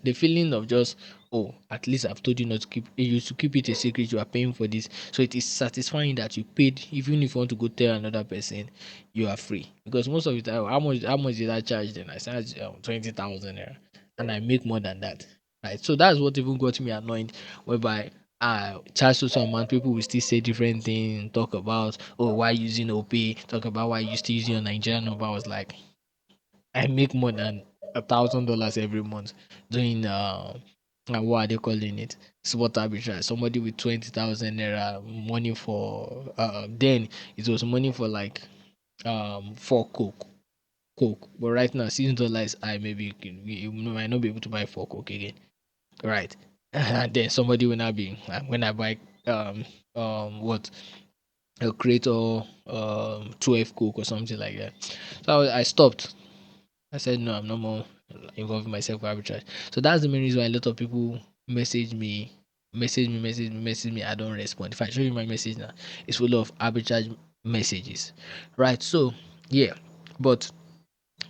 the feeling of just, oh, at least I've told you not to keep you to keep it a secret, you are paying for this. So it is satisfying that you paid, even if you want to go tell another person, you are free. Because most of the time, how much did I charge then? I charged 20,000 naira and I make more than that. Right. So that's what even got me annoyed, whereby I charge to some amount, people will still say different things, talk about, oh, why using OP, talk about why you still using your Nigerian number. I was like, I make more than $1,000 every month doing what are they calling it? Sport arbitrage. Somebody with 20,000 naira money for then it was money for like four coke. But right now since dollar is high, maybe you might not be able to buy four coke again. Right. And then somebody will not be when I buy what a crate or 12 coke or something like that. So I stopped. I said no, I'm not more involving myself with arbitrage. So that's the main reason why a lot of people message me. I don't respond. If I show you my message now, it's full of arbitrage messages. Right. So yeah. But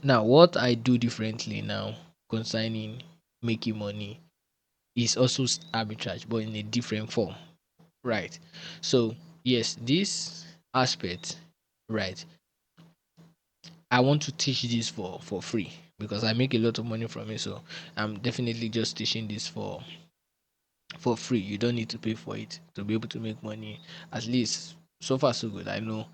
now what I do differently now concerning making money is also arbitrage, but in a different form. Right. So yes, this aspect, right, I want to teach this for free because I make a lot of money from it. So I'm definitely just teaching this for free. You don't need to pay for it to be able to make money. At least so far so good. I know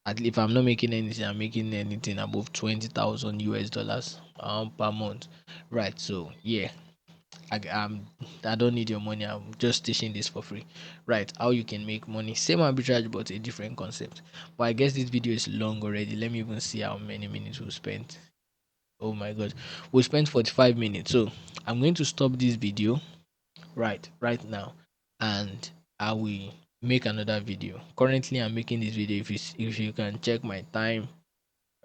at least if I'm not making anything, I'm making anything above 20,000 US dollars per month. Right. So yeah, I don't need your money. I'm just teaching this for free. Right. How you can make money. Same arbitrage but a different concept. But I guess this video is long already. Let me even see how many minutes we spent. Oh my god. We spent 45 minutes. So I'm going to stop this video right now and I will make another video. Currently I'm making this video. If you can check my time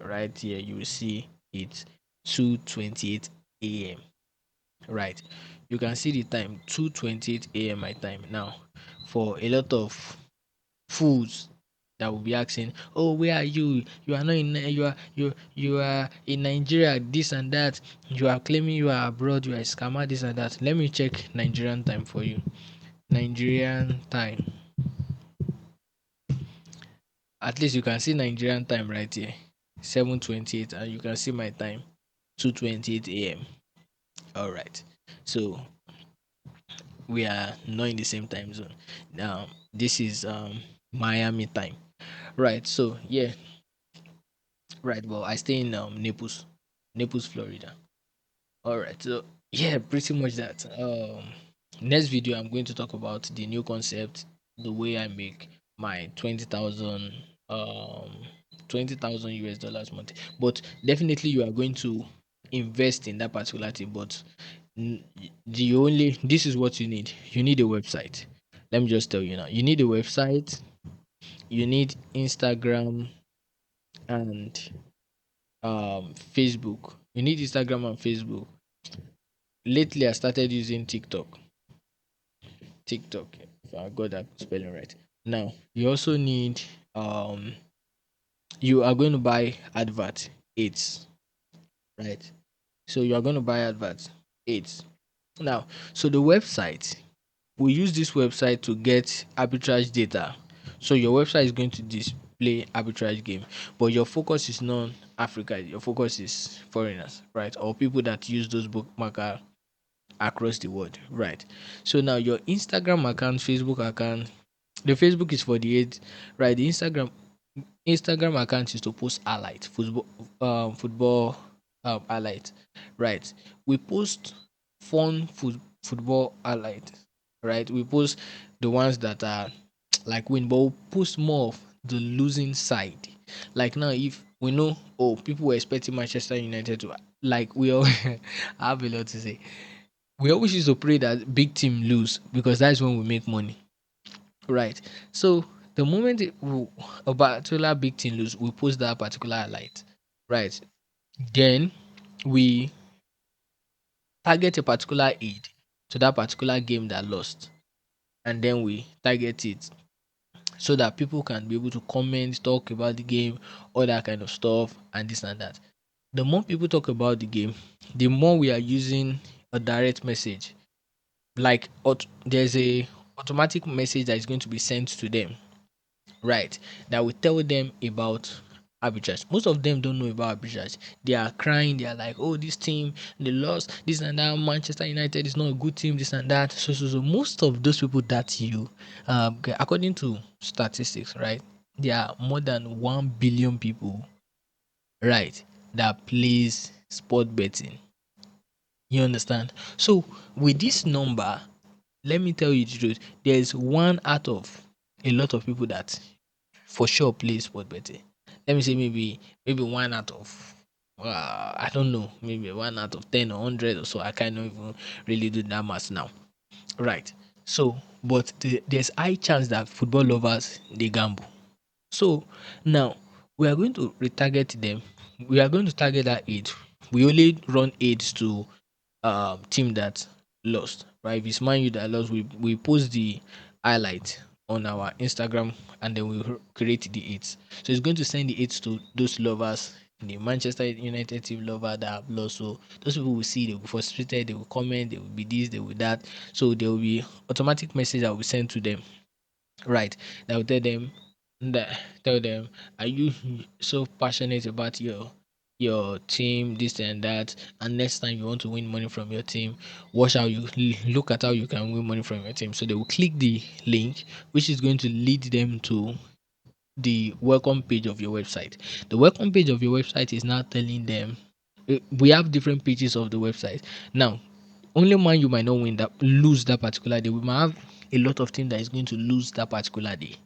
right here, you will see it's 2:28 a.m. Right. You can see the time 2:28 a.m. my time now. For a lot of fools that will be asking, "Oh, where are you? You are not in. You are in Nigeria. This and that. You are claiming you are abroad. You are a scammer. This and that." Let me check Nigerian time for you. Nigerian time. At least you can see Nigerian time right here, 7:28, and you can see my time, 2:28 a.m. All right. So we are not in the same time zone. Now this is Miami time. Right. So yeah, right. Well, I stay in Naples, Florida. All right. So yeah, pretty much that. Next video, I'm going to talk about the new concept, the way I make my 20,000 US dollars month. But definitely, you are going to invest in that particular thing. But n- the only this is what you need. You need a website. Let me just tell you now. You need a website. You need Instagram and Facebook. You need Instagram and Facebook. Lately, I started using TikTok. TikTok, if I got that spelling right. Now, you also need um, you are going to buy advert aids, right? So you are going to buy advert aids. Now, so the website, we use this website to get arbitrage data. So your website is going to display arbitrage game, but your focus is not Africa. Your focus is foreigners, right? Or people that use those bookmarker across the world, right? So now your Instagram account, Facebook account, the Facebook is for the age, right? The Instagram account is to post highlight, football highlight, right? We post fun football highlight, right? We post the ones that are like win, but we post more of the losing side. Like now, if we know, oh, people were expecting Manchester United to like we all I have a lot to say. We always used to pray that big team lose because that's when we make money, right? So the moment a particular big team lose, we post that particular highlight, right? Then we target a particular aid to that particular game that lost, and then we target it so that people can be able to comment, talk about the game, all that kind of stuff, and this and that. The more people talk about the game, the more we are using a direct message. Like there's a automatic message that is going to be sent to them, right, that will tell them about arbitrage. Most of them don't know about arbitrage. They are crying, they are like, oh, this team they lost, this and that, Manchester United is not a good team, this and that. So most of those people that you according to statistics, right, there are more than 1 billion people, right, that plays sport betting. You understand? So with this number, let me tell you the truth. There's one out of a lot of people that for sure play sport betting. Let me say maybe one out of I don't know, maybe one out of 10 or 100 or so. I can't even really do that much now. Right. So, but there's high chance that football lovers they gamble. So now we are going to retarget them. We are going to target that age we only run aids to team that lost, right? If it's Man U that lost, we post the highlight on our Instagram, and then we create the aids. So it's going to send the aids to those lovers, the Manchester United team lover that have lost. So those people will see, they will be frustrated, they will comment, they will be this, they will that. So there will be automatic message that will send to them, right? That will that tell them, are you so passionate about your team, this and that, and next time you want to win money from your team, watch how you look at how you can win money from your team. So they will click the link, which is going to lead them to the welcome page of your website. The welcome page of your website is now telling them, we have different pages of the website now. Only Man you might not win that, lose that particular day. We might have a lot of team that is going to lose that particular day,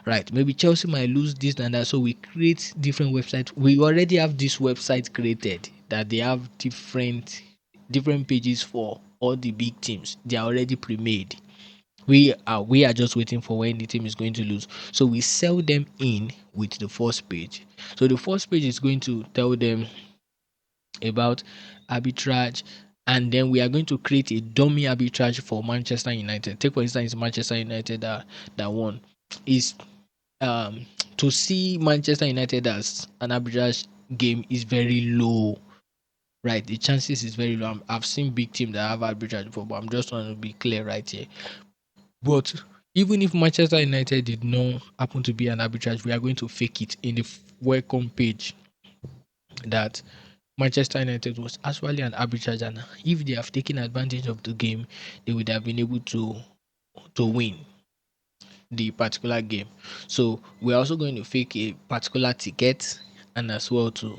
right? Maybe Chelsea might lose this and that. So we create different websites. We already have this website created that they have different pages for all the big teams. They are already pre-made. We are just waiting for when the team is going to lose. So we sell them in with the first page. So the first page is going to tell them about arbitrage, and then we are going to create a dummy arbitrage for Manchester United. Take for instance, Manchester United that won. Is to see Manchester United as an arbitrage game is very low, right? The chances is very low. I've seen big teams that have arbitrage before, but I'm just trying to be clear right here. But even if Manchester United did not happen to be an arbitrage, we are going to fake it in the welcome page that Manchester United was actually an arbitrage, and if they have taken advantage of the game, they would have been able to win the particular game. So we're also going to fake a particular ticket, and as well to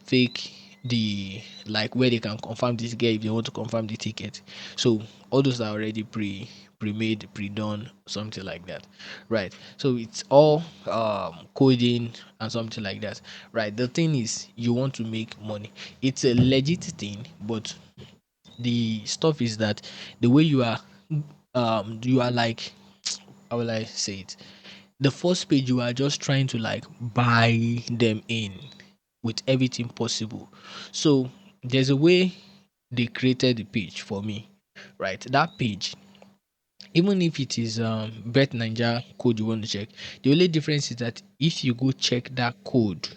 fake the, like, where they can confirm this game if they want to confirm the ticket. So all those are already pre-made, pre-done, something like that, right? So it's all coding and something like that, right? The thing is, you want to make money. It's a legit thing, but the stuff is that the way you are like, how will I say it? The first page, you are just trying to like buy them in with everything possible. So there's a way they created the page for me, right? That page, even if it is Bet Ninja code you want to check, the only difference is that if you go check that code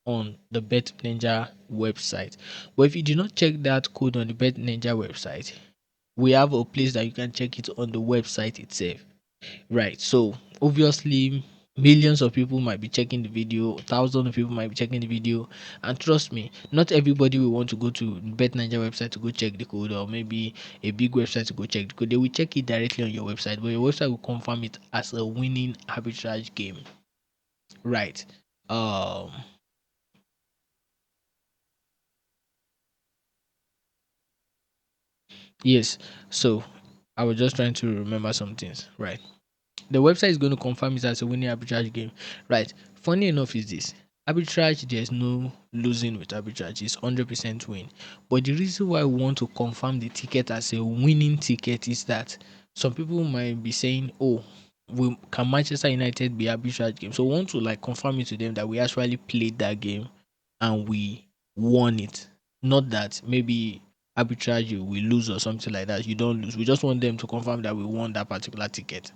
on the Bet Ninja website, but if you do not check that code on the Bet Ninja website, we have a place that you can check it on the website itself. Right. So obviously, millions of people might be checking the video, thousands of people might be checking the video, and trust me, not everybody will want to go to Bet Niger website to go check the code, or maybe a big website to go check the code. They will check it directly on your website, but your website will confirm it as a winning arbitrage game. Right. Um. Yes. So I was just trying to remember some things. Right. The website is going to confirm it as a winning arbitrage game, right? Funny enough is this: arbitrage, there's no losing with arbitrage, it's 100% win. But the reason why we want to confirm the ticket as a winning ticket is that some people might be saying, oh, can Manchester United be arbitrage game? So we want to like confirm it to them that we actually played that game and we won it. Not that maybe arbitrage we lose or something like that. You don't lose. We just want them to confirm that we won that particular ticket.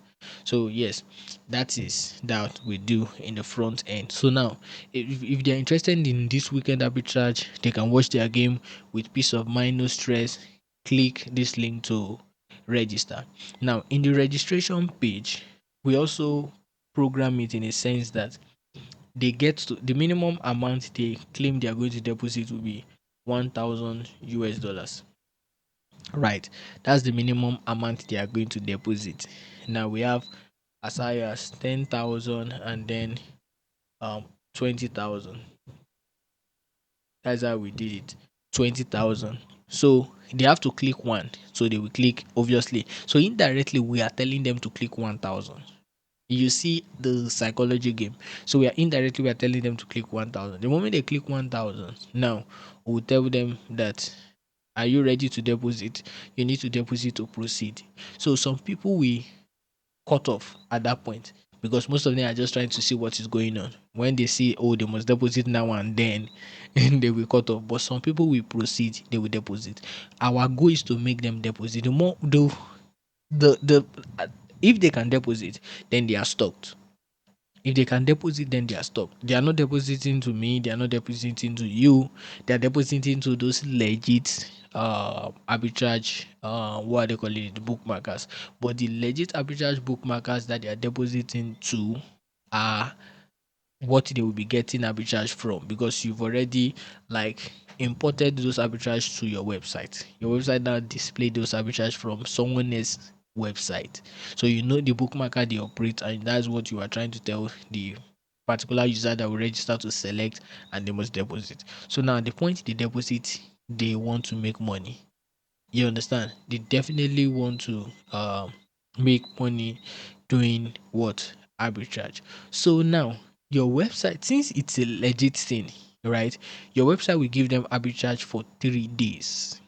So yes, that is that we do in the front end. So now, if they're interested in this weekend arbitrage, they can watch their game with peace of mind, no stress. Click this link to register. Now, in the registration page, we also program it in a sense that they get to the minimum amount they claim they are going to deposit will be 1,000 US dollars. Right, that's the minimum amount they are going to deposit. Now we have as high as 10,000, and then 20,000. That's how we did it. 20,000. So they have to click one. So they will click, obviously. So indirectly, we are telling them to click 1,000. You see the psychology game. So we are telling them to click 1,000. The moment they click 1,000, now we'll tell them that, are you ready to deposit? You need to deposit to proceed. So some people we cut off at that point. because most of them are just trying to see what is going on. When they see, oh, they must deposit now and then, and they will cut off. But some people will proceed, they will deposit. Our goal is to make them deposit. The more the uh, if they can deposit, then they are stocked. If they can deposit, then they are stopped. They are not depositing to me, they are not depositing to you, they are depositing to those legit arbitrage, what they call it, the bookmakers. But the legit arbitrage bookmakers that they are depositing to are what they will be getting arbitrage from, because you've already like imported those arbitrage to your website. Your website now display those arbitrage from someone else's website. So you know the bookmaker they operate, and that's what you are trying to tell the particular user that will register to select, and they must deposit. So now the point they deposit, they want to make money. You understand? They definitely want to make money doing what? Arbitrage. So now your website, since it's a legit thing, right? Your website will give them arbitrage for 3 days.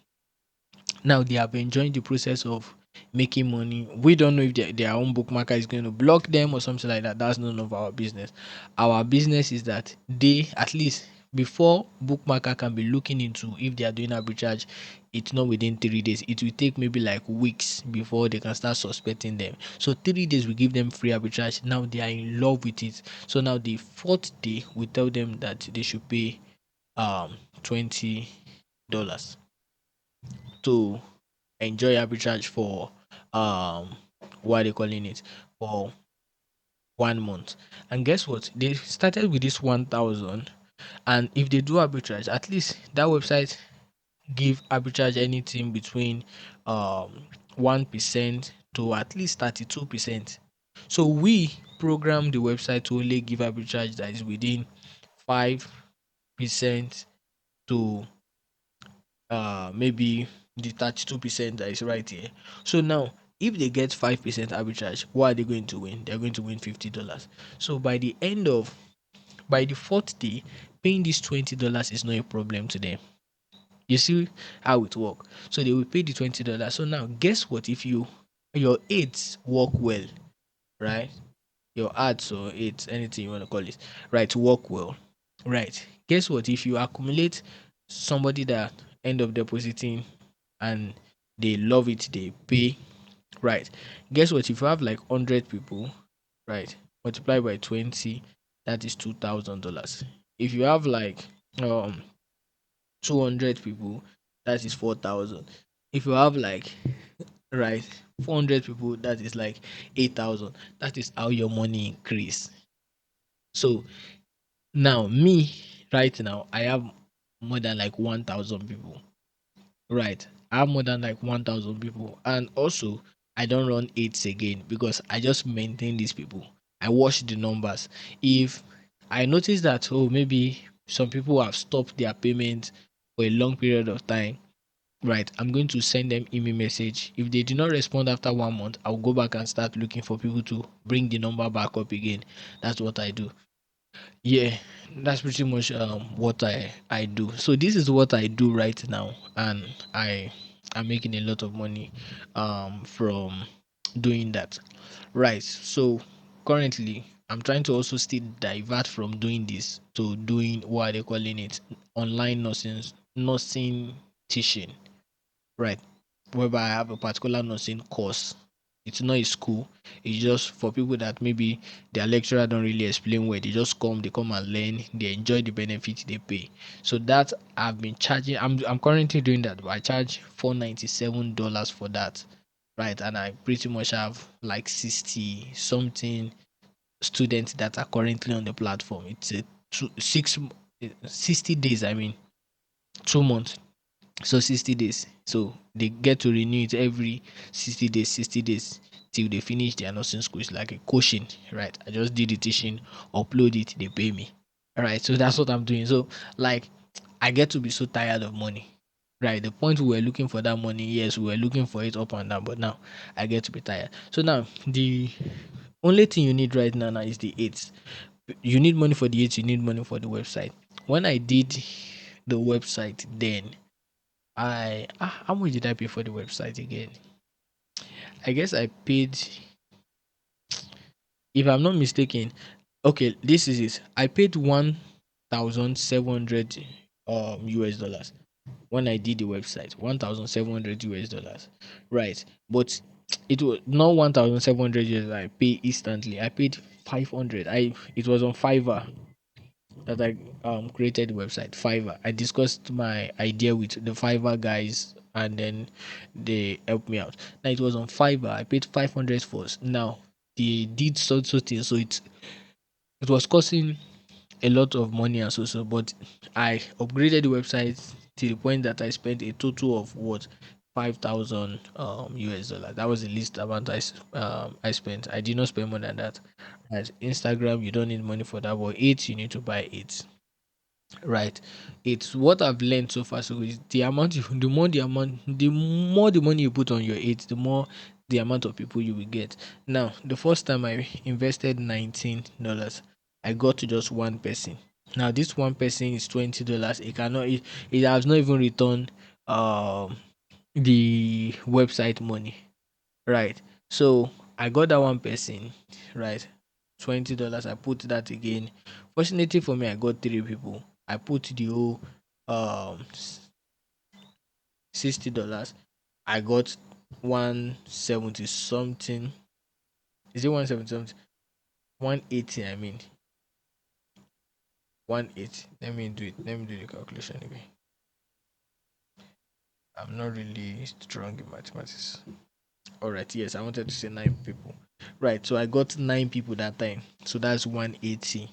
Now they have enjoyed the process of making money. We don't know if their own bookmaker is going to block them or something like that. That's none of our business. Our business is that they, at least before bookmaker can be looking into if they are doing arbitrage, it's not within 3 days. It will take maybe like weeks before they can start suspecting them. So 3 days we give them free arbitrage. Now they are in love with it. So now the fourth day we tell them that they should pay $20 to enjoy arbitrage for what are they calling it, for 1 month. And guess what? They started with this 1,000, and if they do arbitrage, at least that website give arbitrage anything between um 1% to at least 32%. So we program the website to only give arbitrage that is within 5% to maybe the 32% that is right here. So now if they get 5% arbitrage, what are they going to win? They're going to win $50. So by the fourth day, paying this $20 is not a problem to them. You see how it work. So they will pay the $20. So now guess what? If your aids work well, right? Your ads or aids, anything you want to call it, right, work well. Right. Guess what? If you accumulate somebody that end up depositing and they love it, they pay, right. Guess what? If you have like 100 people, right, multiply by 20, that is $2,000. If you have like 200 people, that is 4,000. If you have like, right, 400 people, that is like 8,000. That is how your money increase. So now me, right now, I have more than like 1,000 people. Right. I have more than like 1,000 people. And also, I don't run aids again because I just maintain these people. I watch the numbers. If I notice that, oh, maybe some people have stopped their payment for a long period of time, right, I'm going to send them email message. If they do not respond after 1 month, I'll go back and start looking for people to bring the number back up again. That's what I do. Yeah, that's pretty much what I do. So this is what I do right now, and I am making a lot of money from doing that. Right. So currently I'm trying to also still divert from doing this to doing what are they calling it, online nursing teaching. Right. Whereby I have a particular nursing course. It's not a school. It's just for people that maybe their lecturer don't really explain well. They come and learn. They enjoy the benefit they pay. So that I've been charging. I'm currently doing that, but I charge $497 for that. Right. And I pretty much have like 60 something students that are currently on the platform. It's a 60 days, I mean 2 months, so 60 days. So they get to renew it every 60 days, 60 days till they finish their nursing school. It's like a coaching, right? I just did the teaching, upload it, they pay me. All right. So that's what I'm doing. So like I get to be so tired of money. Right. The point we were looking for that money, yes, we were looking for it up and down, but now I get to be tired. So now the only thing you need right now is the aids. You need money for the aids, you need money for the website. When I did the website then, how much did I pay for the website again? I guess I paid If I'm not mistaken, okay, this is it. I paid 1,700 US dollars when I did the website. 1,700 US dollars, right? But it was not 1,700 US I pay instantly. I paid 500. It was on Fiverr that I created the website. Fiverr. I discussed my idea with the Fiverr guys, and then they helped me out. Now it was on Fiverr. I paid 500 first. Now they did so things, so it was costing a lot of money and so, but I upgraded the website to the point that I spent a total of what 5,000 US dollar. That was the least amount I spent. I did not spend more than that. As Instagram, you don't need money for that, but it you need to buy it. Right. It's what I've learned so far. So is the amount you the more the money you put on your it, the more the amount of people you will get. Now, the first time I invested $19, I got to just one person. Now this one person is $20. It has not even returned the website money. Right. So I got that one person, right? $20. I put that again. Fortunately for me, I got three people. I put the whole $60. I got 170 something. Is it 170 something? 180, I mean. 180. Let me do it. Let me do the calculation again. I'm not really strong in mathematics. Alright, yes, I wanted to say nine people. Right, so I got nine people that time. So that's 180.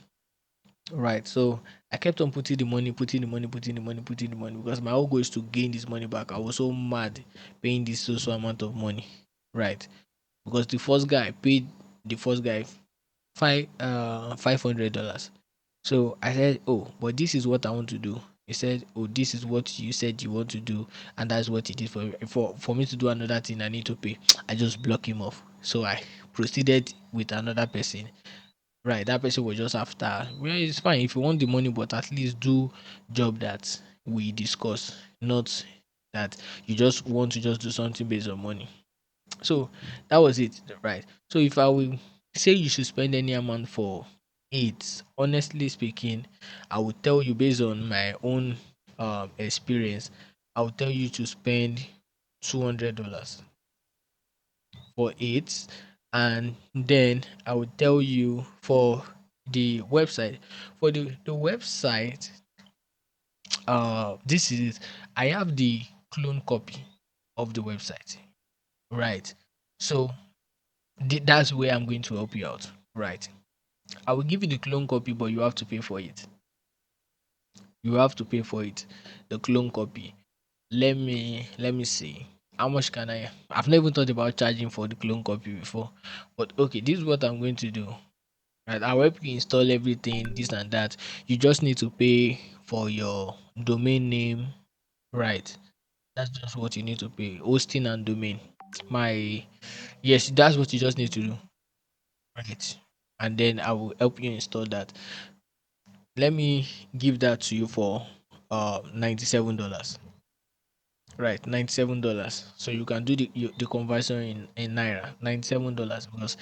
Right. So I kept on putting the money, putting the money, putting the money, putting the money, because my whole goal is to gain this money back. I was so mad paying this so amount of money. Right. Because the first guy I paid the first guy $500. So I said, oh, but this is what I want to do. He said, oh, this is what you said you want to do, and that's what it is for me to do another thing. I need to pay. I just block him off. So I proceeded with another person. Right, that person was just after. Well, it's fine if you want the money, but at least do job that we discuss, not that you just want to just do something based on money. So that was it, right? So if I will say you should spend any amount for it, honestly speaking, I would tell you based on my own experience, I would tell you to spend $200 for it, and then I would tell you for the website. For the website, this is I have the clone copy of the website, right? So that's where I'm going to help you out, right? I will give you the clone copy, but you have to pay for it. You have to pay for it, the clone copy. Let me see. How much can I? I've never thought about charging for the clone copy before, but okay, this is what I'm going to do. Right, I'll help you install everything, this and that. You just need to pay for your domain name, right? That's just what you need to pay. Hosting and domain. My yes, that's what you just need to do. Right. And then I will help you install that. Let me give that to you for $97. Right, $97. So you can do the conversion in Naira. $97 because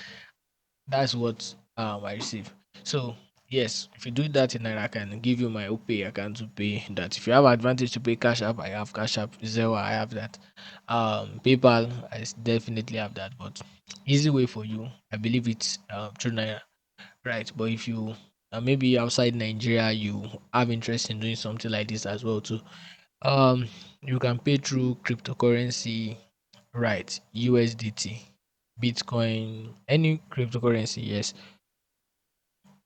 that's what I receive. So yes, if you do that in Naira, I can give you my OPay account to pay that. If you have advantage to pay Cash App, I have Cash App. Zero, I have that. PayPal, definitely have that. But easy way for you, I believe it's through Naira, right? But if you maybe outside Nigeria, you have interest in doing something like this as well too. Um, you can pay through cryptocurrency, right? USDT, Bitcoin, any cryptocurrency. Yes,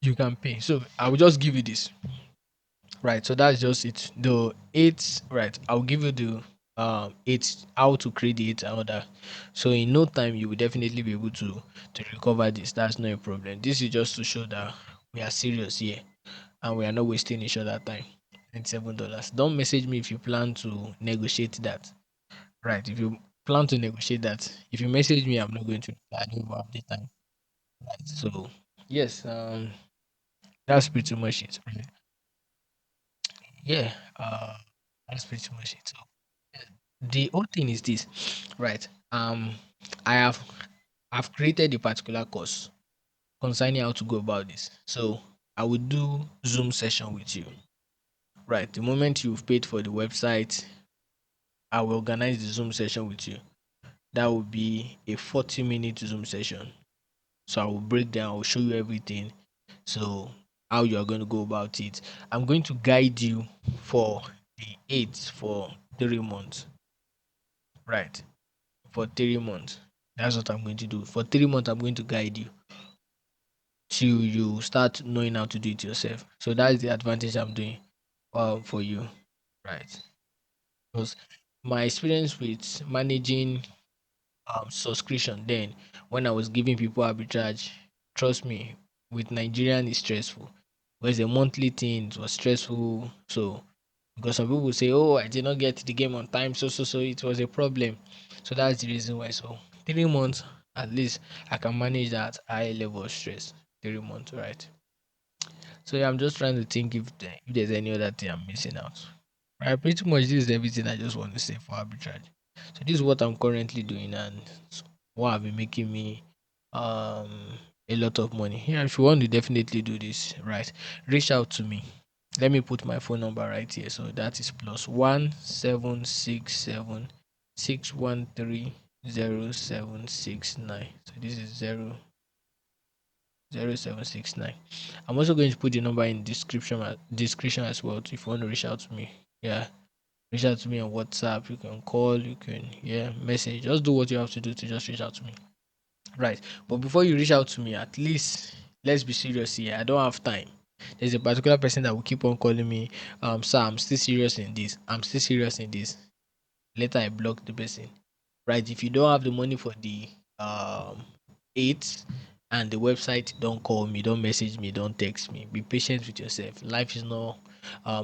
you can pay. So I will just give you this, right? So that's just it. The eight, right? I'll give you the eight how to create it and all that. So in no time you will definitely be able to recover this. That's not a problem. This is just to show that we are serious here and we are not wasting each other time. $97. Don't message me if you plan to negotiate that. Right. If you plan to negotiate that, if you message me, I'm not going to reply. I don't have the time. Right. So yes, that's pretty much it. Really. Yeah, that's pretty much it. So the whole thing is this, right? I have I've created a particular course, concerning how to go about this. So I will do Zoom session with you. Right. The moment you've paid for the website, I will organize the Zoom session with you. That will be a 40-minute Zoom session. So I will break down, I will show you everything. So how you are going to go about it. I'm going to guide you for the 8 for 3 months. Right. For 3 months. That's what I'm going to do. For 3 months, I'm going to guide you till you start knowing how to do it yourself. So that's the advantage I'm doing for you. Right. Because my experience with managing subscription then, when I was giving people arbitrage, trust me, with Nigerian is stressful. Whereas the monthly thing it was stressful. So because some people say, "Oh, I did not get the game on time," so it was a problem. So that's the reason why. So 3 months at least I can manage that high level of stress. 3 months, right? So yeah, I'm just trying to think if there's any other thing I'm missing out. Right, pretty much this is everything I just want to say for arbitrage. So this is what I'm currently doing and what have been making me um a lot of money. Yeah, if you want to definitely do this, right? Reach out to me. Let me put my phone number right here. So that is +1 767 613 0769. So this is 0769. I'm also going to put the number in description as well if you want to reach out to me. Yeah. Reach out to me on WhatsApp. You can call, you can message. Just do what you have to do to just reach out to me. Right. But before you reach out to me, at least let's be serious here. I don't have time. There's a particular person that will keep on calling me, sir, I'm still serious in this. I'm still serious in this. Later I block the person. Right. If you don't have the money for the eight and the website, don't call me, don't message me, don't text me. Be patient with yourself. Life is not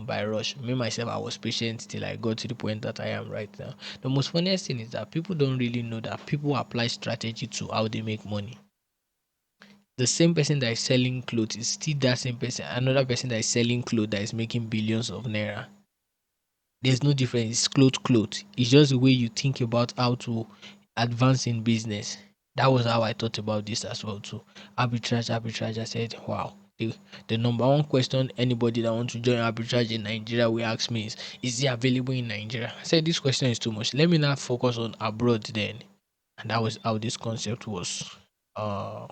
by rush. Me myself, I was patient till I got to the point that I am right now. The most funniest thing is that people don't really know that people apply strategy to how they make money. The same person that is selling clothes is still that same person. Another person that is selling clothes that is making billions of naira. There's no difference. It's clothes. It's just the way you think about how to advance in business. That was how I thought about this as well too. Arbitrage. I said, wow. The number one question anybody that wants to join arbitrage in Nigeria will ask me is it available in Nigeria? I said this question is too much. Let me not focus on abroad then. And that was how this concept uh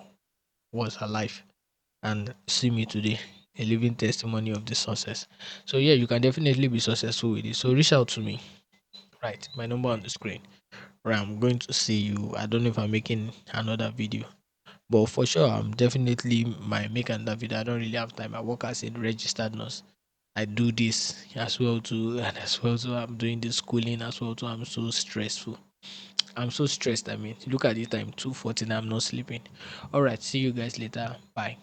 was alive. And see me today, a living testimony of the success. So yeah, you can definitely be successful with it. So reach out to me. Right, my number on the screen. Right, I'm going to see you. I don't know if I'm making another video, but for sure, I'm definitely my make another video. I don't really have time. I work as a registered nurse. I do this as well too, and as well too, I'm doing the schooling as well too. I'm so stressful. I'm so stressed. I mean, look at the time, 2:40. I'm not sleeping. All right, see you guys later. Bye.